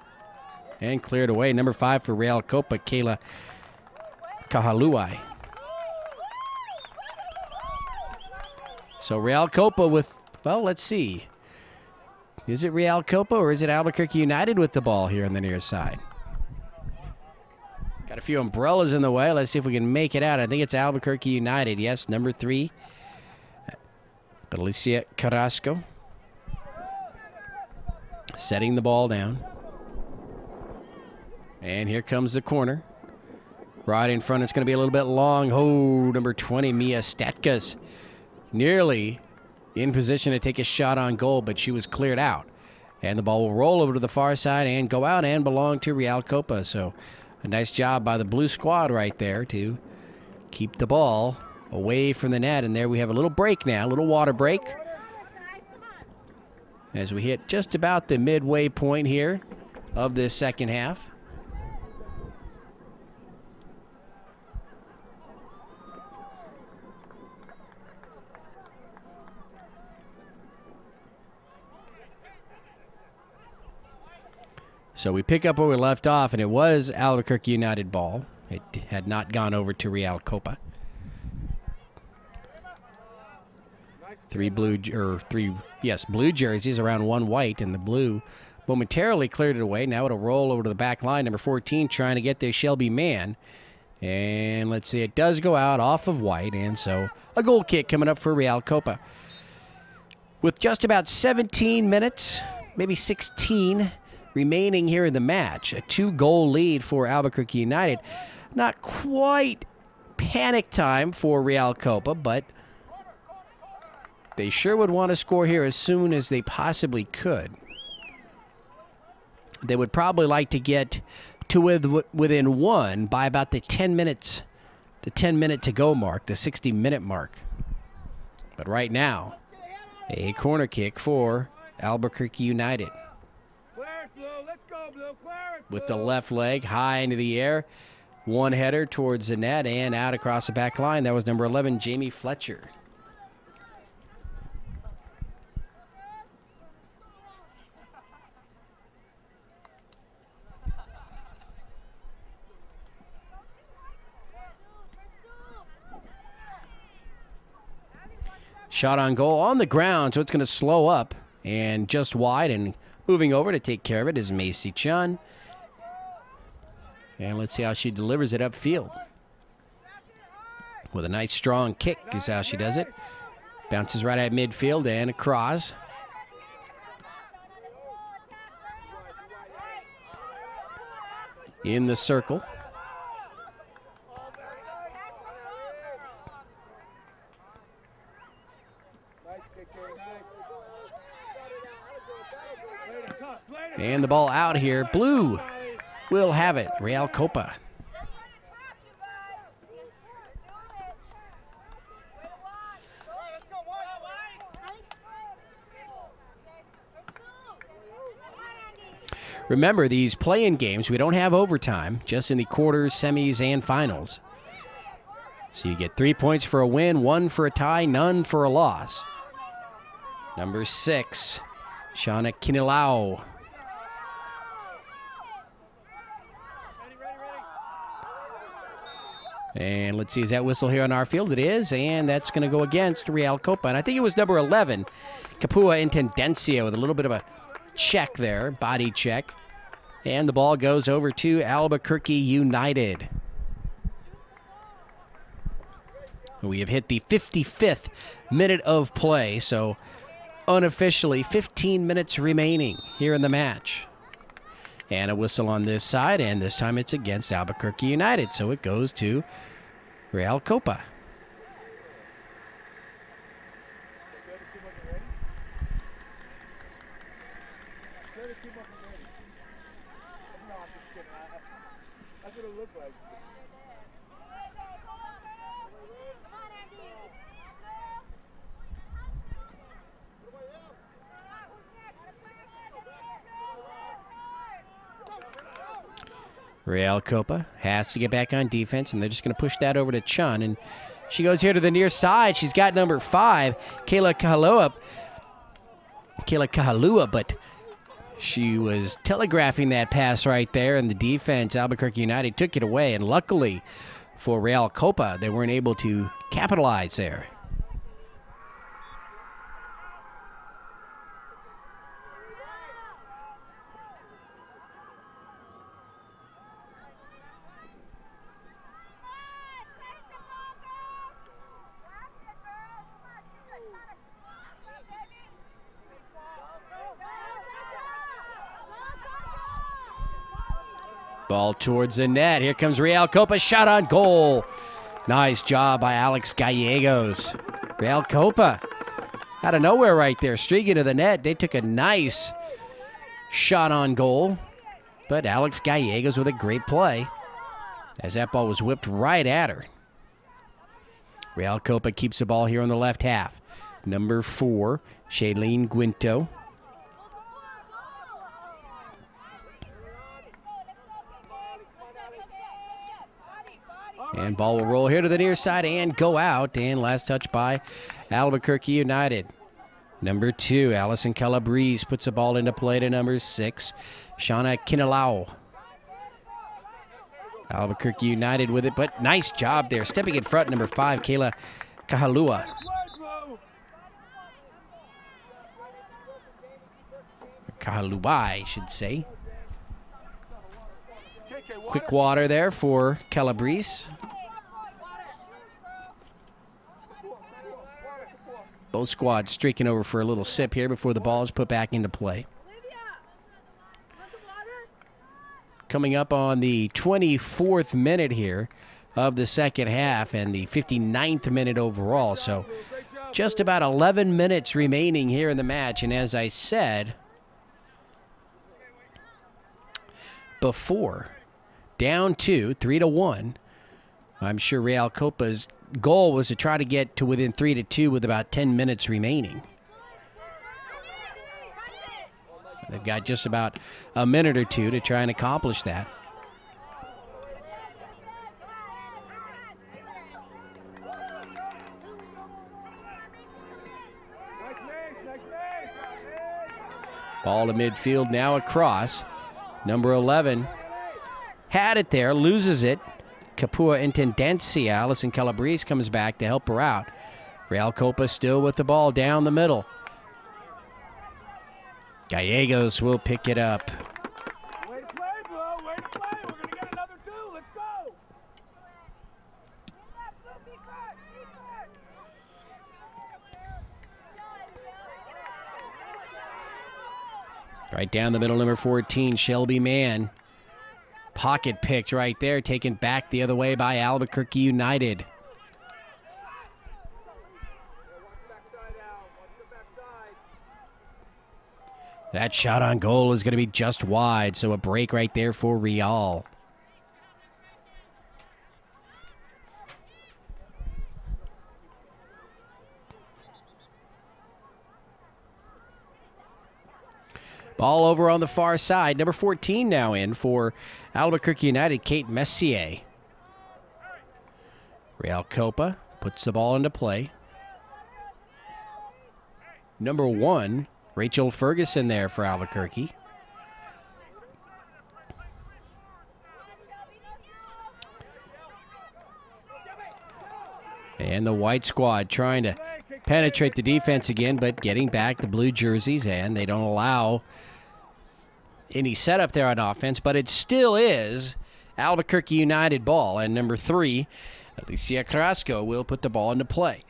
and cleared away. Number 5 for Real Copa, Kayla Kahaluai. So Real Copa with, well, let's see. Is it Real Copa or is it Albuquerque United with the ball here on the near side? Got a few umbrellas in the way. Let's see if we can make it out. I think it's Albuquerque United. Yes, number 3. Alicia Carrasco. Setting the ball down. And here comes the corner. Right in front, it's going to be a little bit long. Oh, number 20, Mia Statkas. Nearly in position to take a shot on goal, but she was cleared out. And the ball will roll over to the far side and go out and belong to Real Copa. So a nice job by the blue squad right there to keep the ball away from the net. And there we have a little break now, a little water break. As we hit just about the midway point here of this second half. So we pick up where we left off, and it was Albuquerque United ball. It had not gone over to Real Copa. Blue jerseys around 1 white, and the blue momentarily cleared it away. Now it'll roll over to the back line. Number 14 trying to get there, Shelby Mann. And let's see, it does go out off of white, and so a goal kick coming up for Real Copa. With just about 17 minutes, maybe 16 remaining here in the match, a 2-goal lead for Albuquerque United. Not quite panic time for Real Copa, but they sure would want to score here as soon as they possibly could. They would probably like to get to within 1 by about the 10 minutes, the 10-minute to go mark, the 60-minute mark. But right now, a corner kick for Albuquerque United. With the left leg high into the air, one header towards the net and out across the back line. That was number 11, Jamie Fletcher. Shot on goal on the ground, so it's going to slow up and just wide, and moving over to take care of it is Macy Chun. And let's see how she delivers it upfield. With a nice strong kick is how she does it. Bounces right at midfield and across. In the circle. And the ball out here. Blue will have it. Real Copa. Remember, these play-in games, we don't have overtime, just in the quarters, semis, and finals. So you get 3 points for a win, 1 for a tie, none for a loss. Number 6, Shauna Kinilau. And let's see, is that whistle here on our field? It is, and that's going to go against Real Copa. And I think it was number 11, Capua Intendencia, with a little bit of a check there, body check. And the ball goes over to Albuquerque United. We have hit the 55th minute of play, so unofficially 15 minutes remaining here in the match. And a whistle on this side, and this time it's against Albuquerque United, so it goes to Real Copa. That's what it looked like. Real Copa has to get back on defense, and they're just going to push that over to Chun. And she goes here to the near side. She's got number 5, Kayla Kahalua, but she was telegraphing that pass right there, and the defense, Albuquerque United, took it away. And luckily for Real Copa, they weren't able to capitalize there. Ball towards the net. Here comes Real Copa. Shot on goal. Nice job by Alex Gallegos. Real Copa out of nowhere right there. Streaking to the net. They took a nice shot on goal. But Alex Gallegos with a great play as that ball was whipped right at her. Real Copa keeps the ball here on the left half. Number 4, Shailene Guinto. And ball will roll here to the near side and go out. And last touch by Albuquerque United. Number 2, Allison Calabrese puts the ball into play to number 6, Shauna Kinilao. Albuquerque United with it, but nice job there. Stepping in front, number 5, Kayla Kahalua. Kahalua, I should say. Quick water there for Calabrese. Both squads streaking over for a little sip here before the ball is put back into play. Coming up on the 24th minute here of the second half and the 59th minute overall. So just about 11 minutes remaining here in the match. And as I said before, down 2, 3-1. I'm sure Real Copa's goal was to try to get to within 3-2 with about 10 minutes remaining. They've got just about a minute or two to try and accomplish that. Ball to midfield, now across. Number 11 had it there, loses it. Capua Intendencia, Allison Calabrese comes back to help her out. Real Copa still with the ball down the middle. Gallegos will pick it up. Way to play, Blue. Way to play. We're going to get another 2. Let's go. Right down the middle, number 14, Shelby Mann. Pocket picked right there, taken back the other way by Albuquerque United. That shot on goal is going to be just wide, so a break right there for Real. Ball over on the far side. Number 14 now in for Albuquerque United, Kate Messier. Real Copa puts the ball into play. Number 1, Rachel Ferguson there for Albuquerque. And the white squad trying to penetrate the defense again, but getting back the blue jerseys, and they don't allow any setup there on offense, but it still is Albuquerque United ball, and number 3, Alicia Carrasco, will put the ball into play.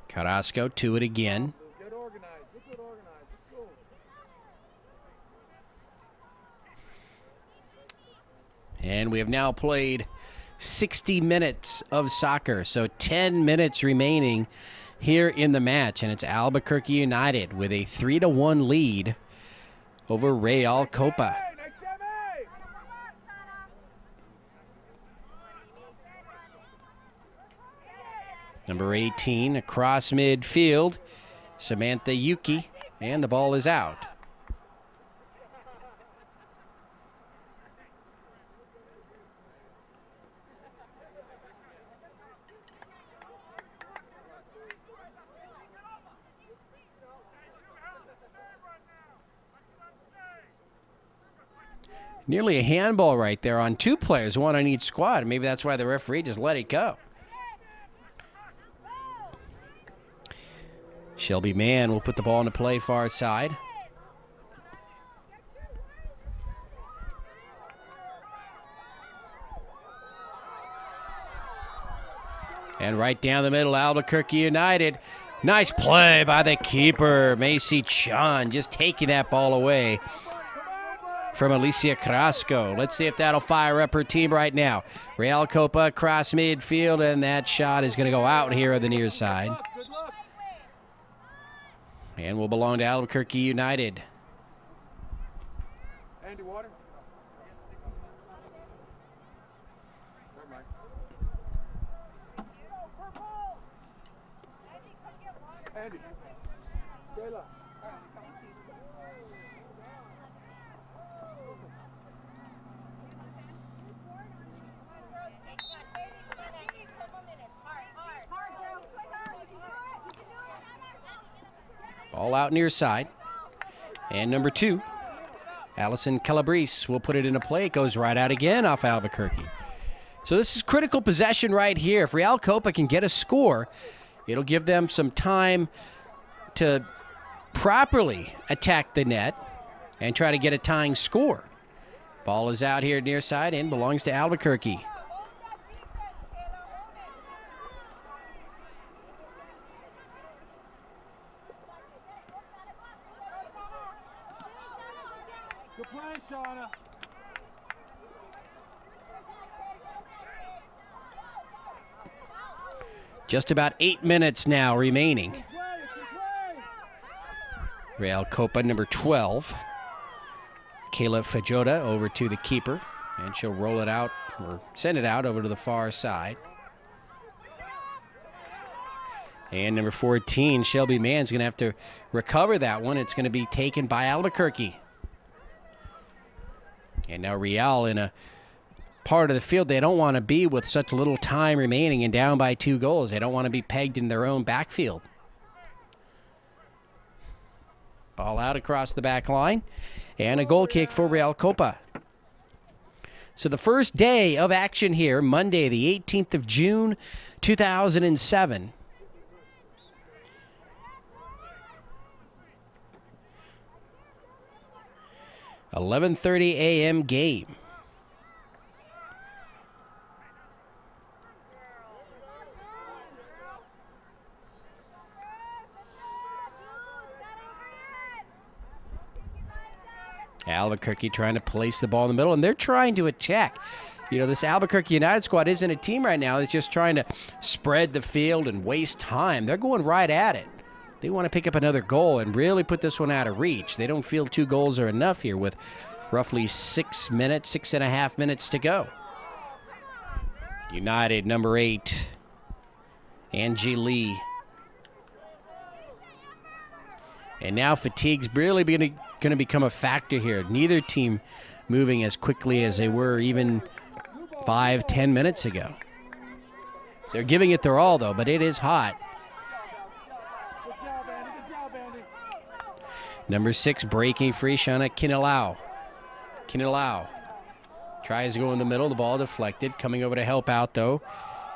Carrasco to it again. Get organized. Get organized. Let's go. And we have now played 60 minutes of soccer, so 10 minutes remaining here in the match, and it's Albuquerque United with a 3-1 lead over Real Copa. Number 18 across midfield, Samantha Yuki, and the ball is out. Nearly a handball right there on 2 players, 1 on each squad. Maybe that's why the referee just let it go. Shelby Mann will put the ball into play far side. And right down the middle, Albuquerque United. Nice play by the keeper, Macy Chan, just taking that ball away from Alicia Carrasco. Let's see if that'll fire up her team right now. Real Copa across midfield, and that shot is going to go out here on the near side. And will belong to Albuquerque United. Andy, water. Andy. Kayla. Ball out near side. And number 2, Allison Calabrese will put it into play. It goes right out again off Albuquerque. So this is critical possession right here. If Real Copa can get a score, it'll give them some time to properly attack the net and try to get a tying score. Ball is out here near side and belongs to Albuquerque. Good play, Shauna. Just about 8 minutes now remaining. Play, it's a play. Real Copa number 12. Kayla Fajota over to the keeper, and she'll roll it out or send it out over to the far side. And number 14, Shelby Mann's going to have to recover that one. It's going to be taken by Albuquerque. And now Real in a part of the field they don't want to be with such little time remaining and down by 2 goals. They don't want to be pegged in their own backfield. Ball out across the back line. And a goal kick for Real Copa. So the first day of action here, Monday, the 18th of June, 2007. $11:30 a.m. game. Albuquerque trying to place the ball in the middle, and they're trying to attack. You know, this Albuquerque United squad isn't a team right now that's just trying to spread the field and waste time. They're going right at it. They want to pick up another goal and really put this one out of reach. They don't feel 2 goals are enough here with roughly 6.5 minutes to go. United, number 8, Angie Lee. And now fatigue's really going to become a factor here. Neither team moving as quickly as they were even 5-10 minutes ago. They're giving it their all, though, but it is hot. Good job, Andy. Good job, Andy. Number 6, breaking free, Shauna Kinilau. Kinilau tries to go in the middle. The ball deflected. Coming over to help out, though,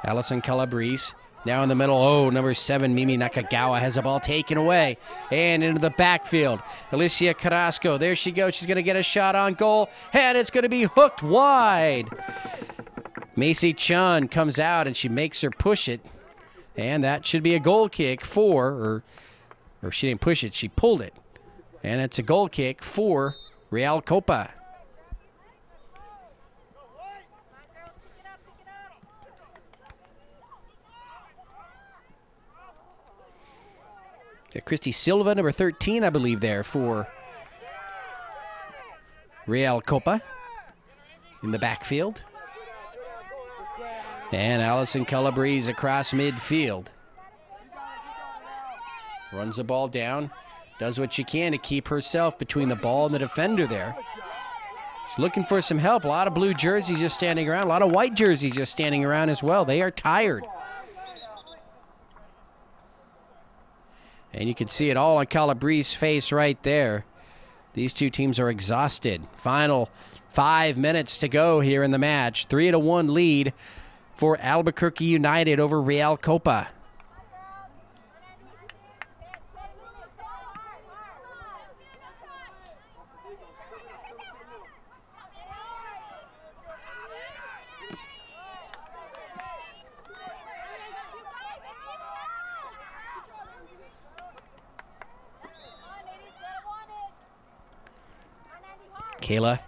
Allison Calabrese. Now in the middle, oh, number 7, Mimi Nakagawa has the ball taken away. And into the backfield, Alicia Carrasco. There she goes. She's going to get a shot on goal. And it's going to be hooked wide. Macy Chun comes out, and she makes her push it. And that should be a goal kick for, or she didn't push it, she pulled it. And it's a goal kick for Real Copa. Christy Silva, number 13, I believe, there for Real Copa in the backfield. And Allison Calabrese across midfield. Runs the ball down, does what she can to keep herself between the ball and the defender there. She's looking for some help. A lot of blue jerseys just standing around. A lot of white jerseys just standing around as well. They are tired. And you can see it all on Calabrese's face right there. These two teams are exhausted. Final 5 minutes to go here in the match. 3-1 lead for Albuquerque United over Real Copa. Kayla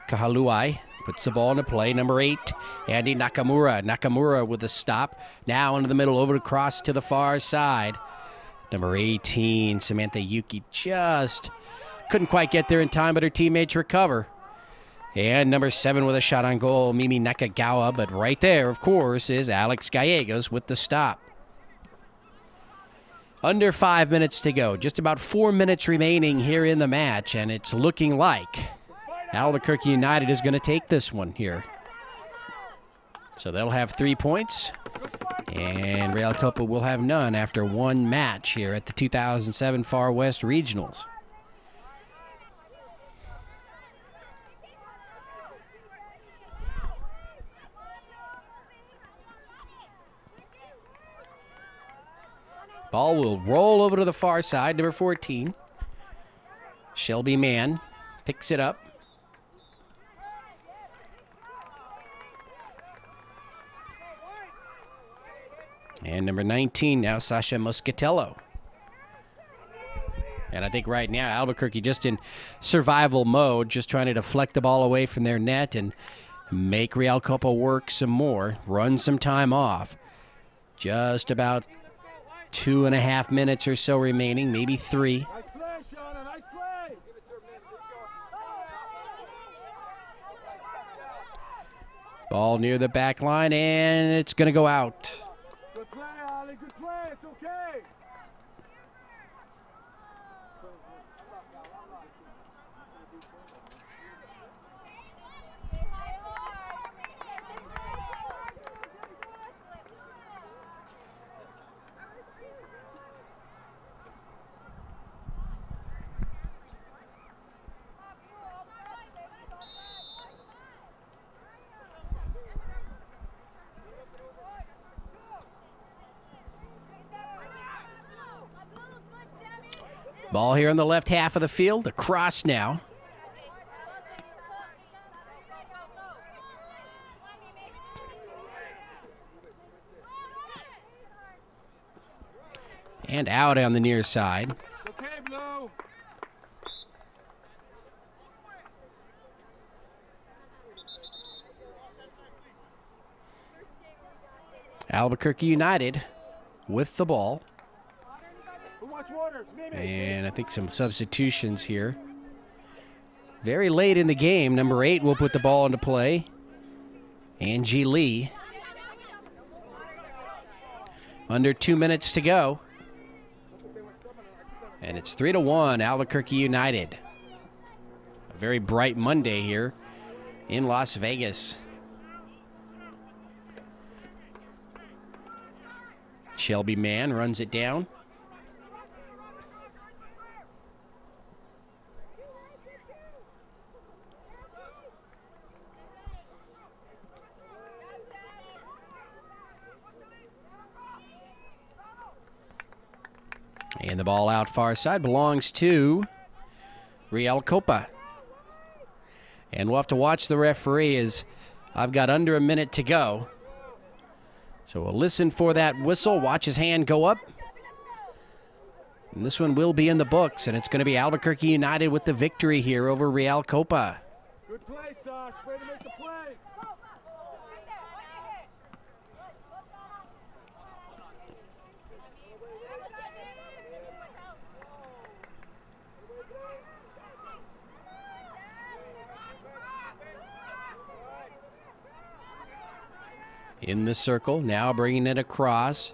Kahaluai puts the ball into play. Number 8, Andy Nakamura. Nakamura with a stop. Now into the middle, over across to the far side. Number 18, Samantha Yuki, just couldn't quite get there in time, but her teammates recover. And number 7 with a shot on goal, Mimi Nakagawa. But right there, of course, is Alex Gallegos with the stop. Under 5 minutes to go. Just about 4 minutes remaining here in the match, and it's looking like Albuquerque United is going to take this one here. So they'll have 3 points, and Real Copa will have none after one match here at the 2007 Far West Regionals. Ball will roll over to the far side. Number 14, Shelby Mann, picks it up. And number 19 now, Sasha Moscatello. And I think right now, Albuquerque just in survival mode, just trying to deflect the ball away from their net and make Real Copa work some more, run some time off. Just about 2.5 minutes or so remaining, maybe 3. Nice play, Shauna. Nice play. Ball near the back line, and it's going to go out. Good play, Ollie. Good play. It's okay. Ball here on the left half of the field, across now. And out on the near side. Okay, Blue. Albuquerque United with the ball. Who wants water? Mimi. And I think some substitutions here. Very late in the game, number 8 will put the ball into play. Angie Lee. Under 2 minutes to go. And it's 3-1, Albuquerque United. A very bright Monday here in Las Vegas. Shelby Mann runs it down. And the ball out far side belongs to Real Copa. And we'll have to watch the referee as I've got under a minute to go. So we'll listen for that whistle, watch his hand go up. And this one will be in the books, and it's going to be Albuquerque United with the victory here over Real Copa. Good play, Sash. Way to make the play. In the circle, now bringing it across.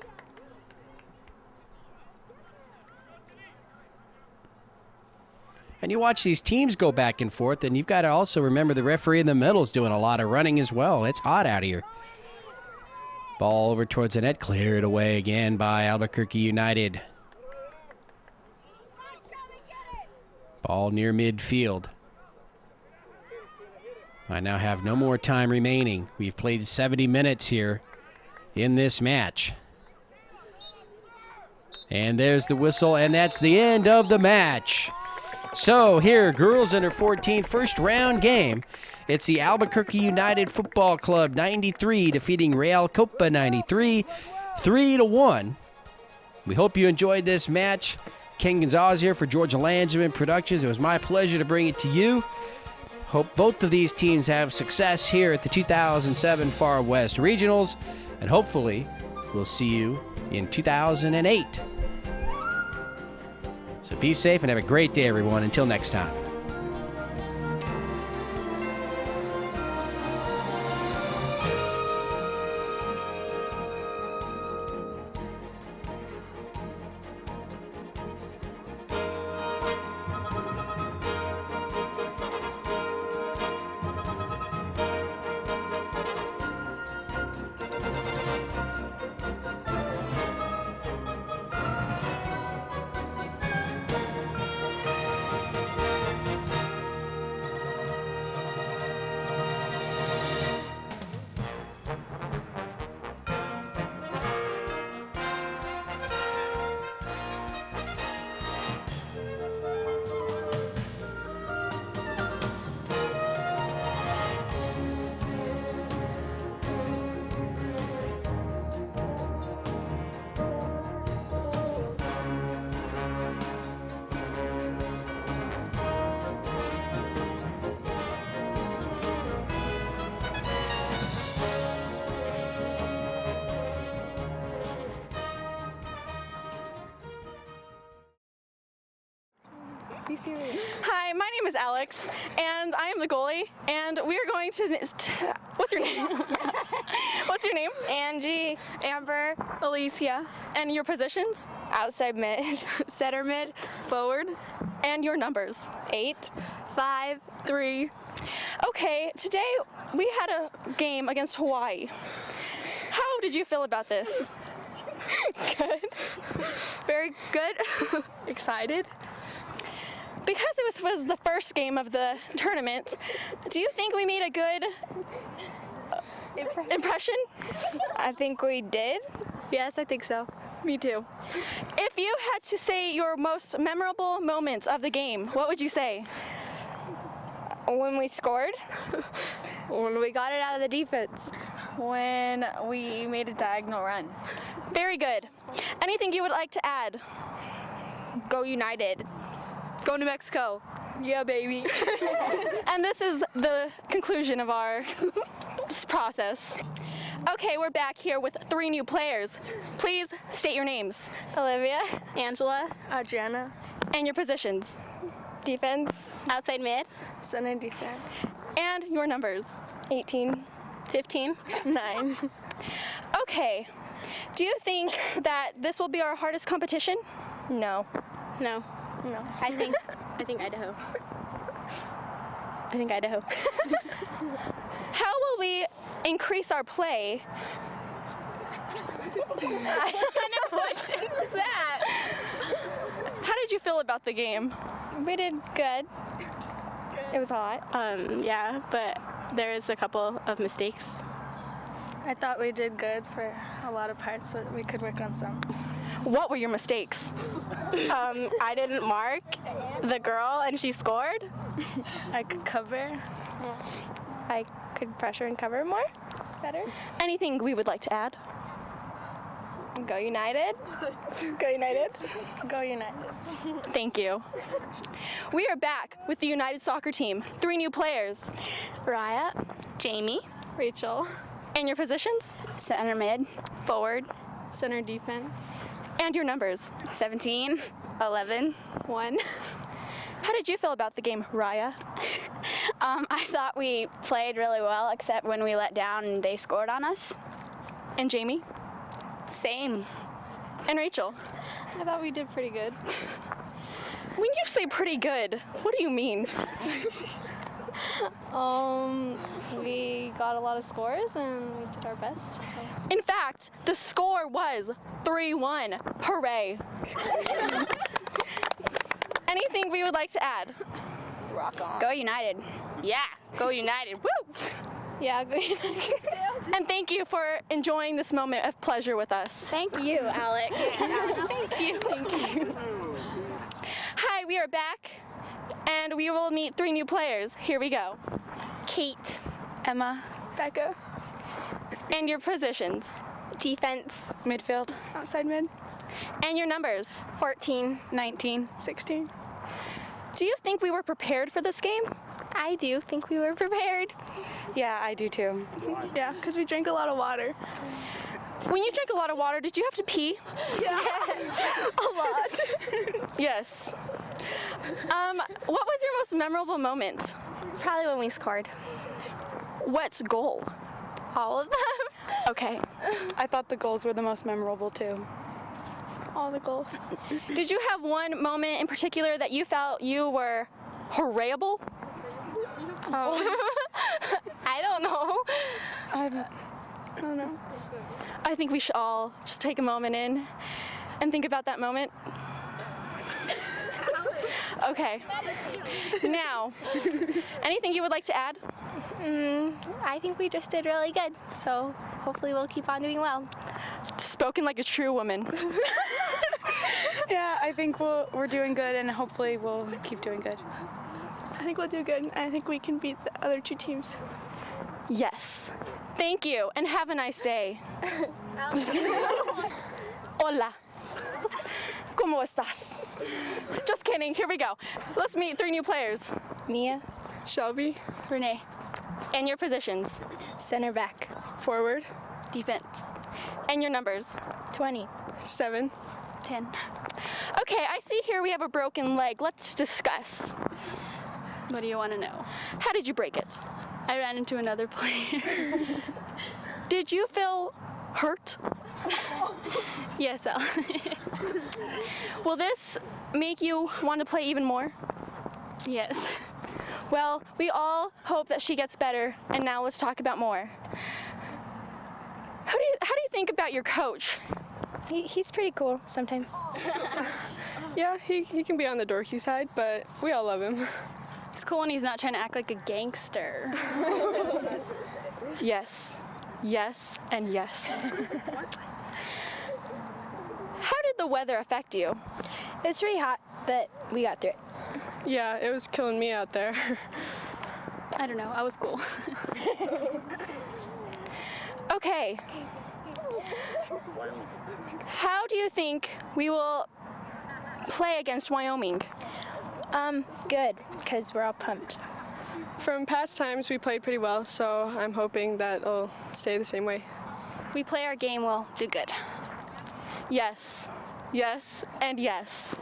And you watch these teams go back and forth, and you've got to also remember the referee in the middle is doing a lot of running as well. It's hot out here. Ball over towards the net, cleared away again by Albuquerque United. Ball near midfield. I now have no more time remaining. We've played 70 minutes here in this match. And there's the whistle, and that's the end of the match. So here, girls under 14, first round game. It's the Albuquerque United Football Club 93 defeating Real Copa 93, 3-1. We hope you enjoyed this match. Ken Gonzalez here for Georgia Landsman Productions. It was my pleasure to bring it to you. Hope both of these teams have success here at the 2007 Far West Regionals, and hopefully we'll see you in 2008. So be safe and have a great day, everyone. Until next time. Hi, my name is Alex, and I am the goalie, and we are going to, what's your name? What's your name? Angie, Amber, Alicia, And your positions? outside mid, center mid, forward, And your numbers? 8, 5, 3. Okay, today we had a game against Hawaii. How did you feel about this? Good. Very good. Excited. Because it was the first game of the tournament, do you think we made a good impression? I think we did. Yes, I think so. Me too. If you had to say your most memorable moment of the game, what would you say? When we scored, when we got it out of the defense, When we made a diagonal run. Very good. Anything you would like to add? go United. Go New Mexico. Yeah, baby. And this is the conclusion of our process. Okay, we're back here with 3 new players. Please state your names Olivia, Angela, Adriana. and your positions defense, outside mid, Center defense. and your numbers. 18, 15, 9. Okay, do you think that this will be our hardest competition? No. No. No. I think Idaho. I think Idaho. How will we increase our play? What is that? How did you feel about the game? We did good. It was hot. Yeah, but there is a couple of mistakes. I thought we did good for a lot of parts, but we could work on some. What were your mistakes? I didn't mark the girl and she scored. I could cover. I could pressure and cover more. Better. Anything we would like to add? Go United. Go United. Go United. Thank you. We are back with the United Soccer Team. 3 new players. Raya. Jamie. Rachel. And your positions? Center mid. Forward. Center defense. And your numbers. 17. 11. 1. How did you feel about the game, Raya? I thought we played really well, except when we let down and they scored on us. And Jamie? Same. And Rachel? I thought we did pretty good. When you say pretty good, what do you mean? We got a lot of scores and we did our best. In fact, the score was 3-1. Hooray. Anything we would like to add? Rock on. Go United. Yeah, go United. Woo! Yeah, go United. And thank you for enjoying this moment of pleasure with us. Thank you, Alex. Thank you. Thank you. Hi, we are back, and we will meet 3 new players. Here we go. Kate. Emma. Becca. And your positions. Defense. Midfield. Outside mid. And your numbers. 14. 19. 16. Do you think we were prepared for this game? I do think we were prepared. Yeah, I do too. Yeah, because we drank a lot of water. When you drank a lot of water, did you have to pee? Yeah, a lot. Yes. What was your most memorable moment? Probably when we scored. What goal? All of them. Okay. I thought the goals were the most memorable too. All the goals. Did you have one moment in particular that you felt you were horrible? I don't know. I don't know. I think we should all just take a moment in and think about that moment. Okay. Now, anything you would like to add? I think we just did really good. So hopefully we'll keep on doing well. Spoken like a true woman. Yeah, I think we're doing good, and hopefully we'll keep doing good. I think we'll do good. I think we can beat the other two teams. Yes. Thank you, and have a nice day. Hola. ¿Cómo estás? Just kidding. Here we go. Let's meet 3 new players. Mia, Shelby, Renee, And your positions. center back, forward, defense, And your numbers. 20, 7. 10. Okay, I see here we have a broken leg. Let's discuss. What do you want to know? How did you break it? I ran into another player. Did you feel hurt? Yes, Al. Will this make you want to play even more? Yes. Well, we all hope that she gets better, and now let's talk about more. How do you think about your coach? He's pretty cool sometimes. Yeah, he can be on the dorky side, but we all love him. It's cool when he's not trying to act like a gangster. Yes, yes, and yes. How did the weather affect you? It was pretty hot, but we got through it. Yeah, it was killing me out there. I don't know, I was cool. Okay. How do you think we will play against Wyoming? Good, because we're all pumped. From past times, we played pretty well, so I'm hoping that it'll stay the same way. We play our game, we'll do good. Yes, yes, and yes.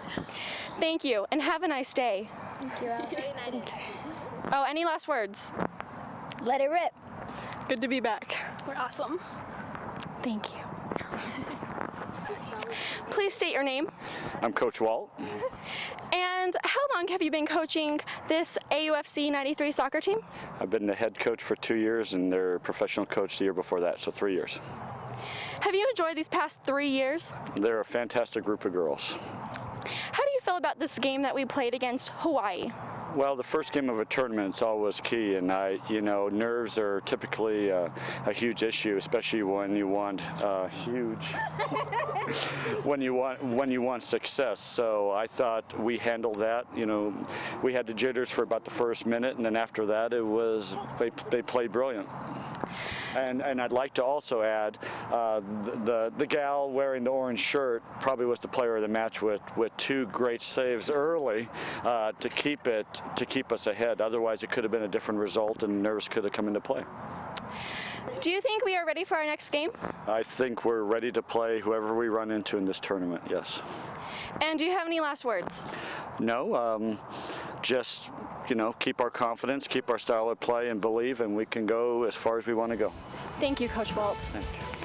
Thank you, and have a nice day. Thank you. Oh, any last words? Let it rip. Good to be back. We're awesome. Thank you. Please state your name. I'm Coach Walt. And how long have you been coaching this AUFC 93 soccer team? I've been the head coach for 2 years and their professional coach the year before that, so 3 years. Have you enjoyed these past 3 years? They're a fantastic group of girls. How do you feel about this game that we played against Hawaii? Well, the first game of a tournament is always key, and nerves are typically a huge issue, especially when you want when you want success. So I thought we handled that. We had the jitters for about the first minute, and then after that, it was they played brilliant. And I'd like to also add the gal wearing the orange shirt probably was the player of the match with 2 great saves early to keep us ahead. Otherwise, it could have been a different result, and nerves could have come into play. Do you think we are ready for our next game? I think we're ready to play whoever we run into in this tournament. Yes. And do you have any last words? No. Just keep our confidence, keep our style of play, and believe, and we can go as far as we want to go. Thank you, Coach Walt. Thank you.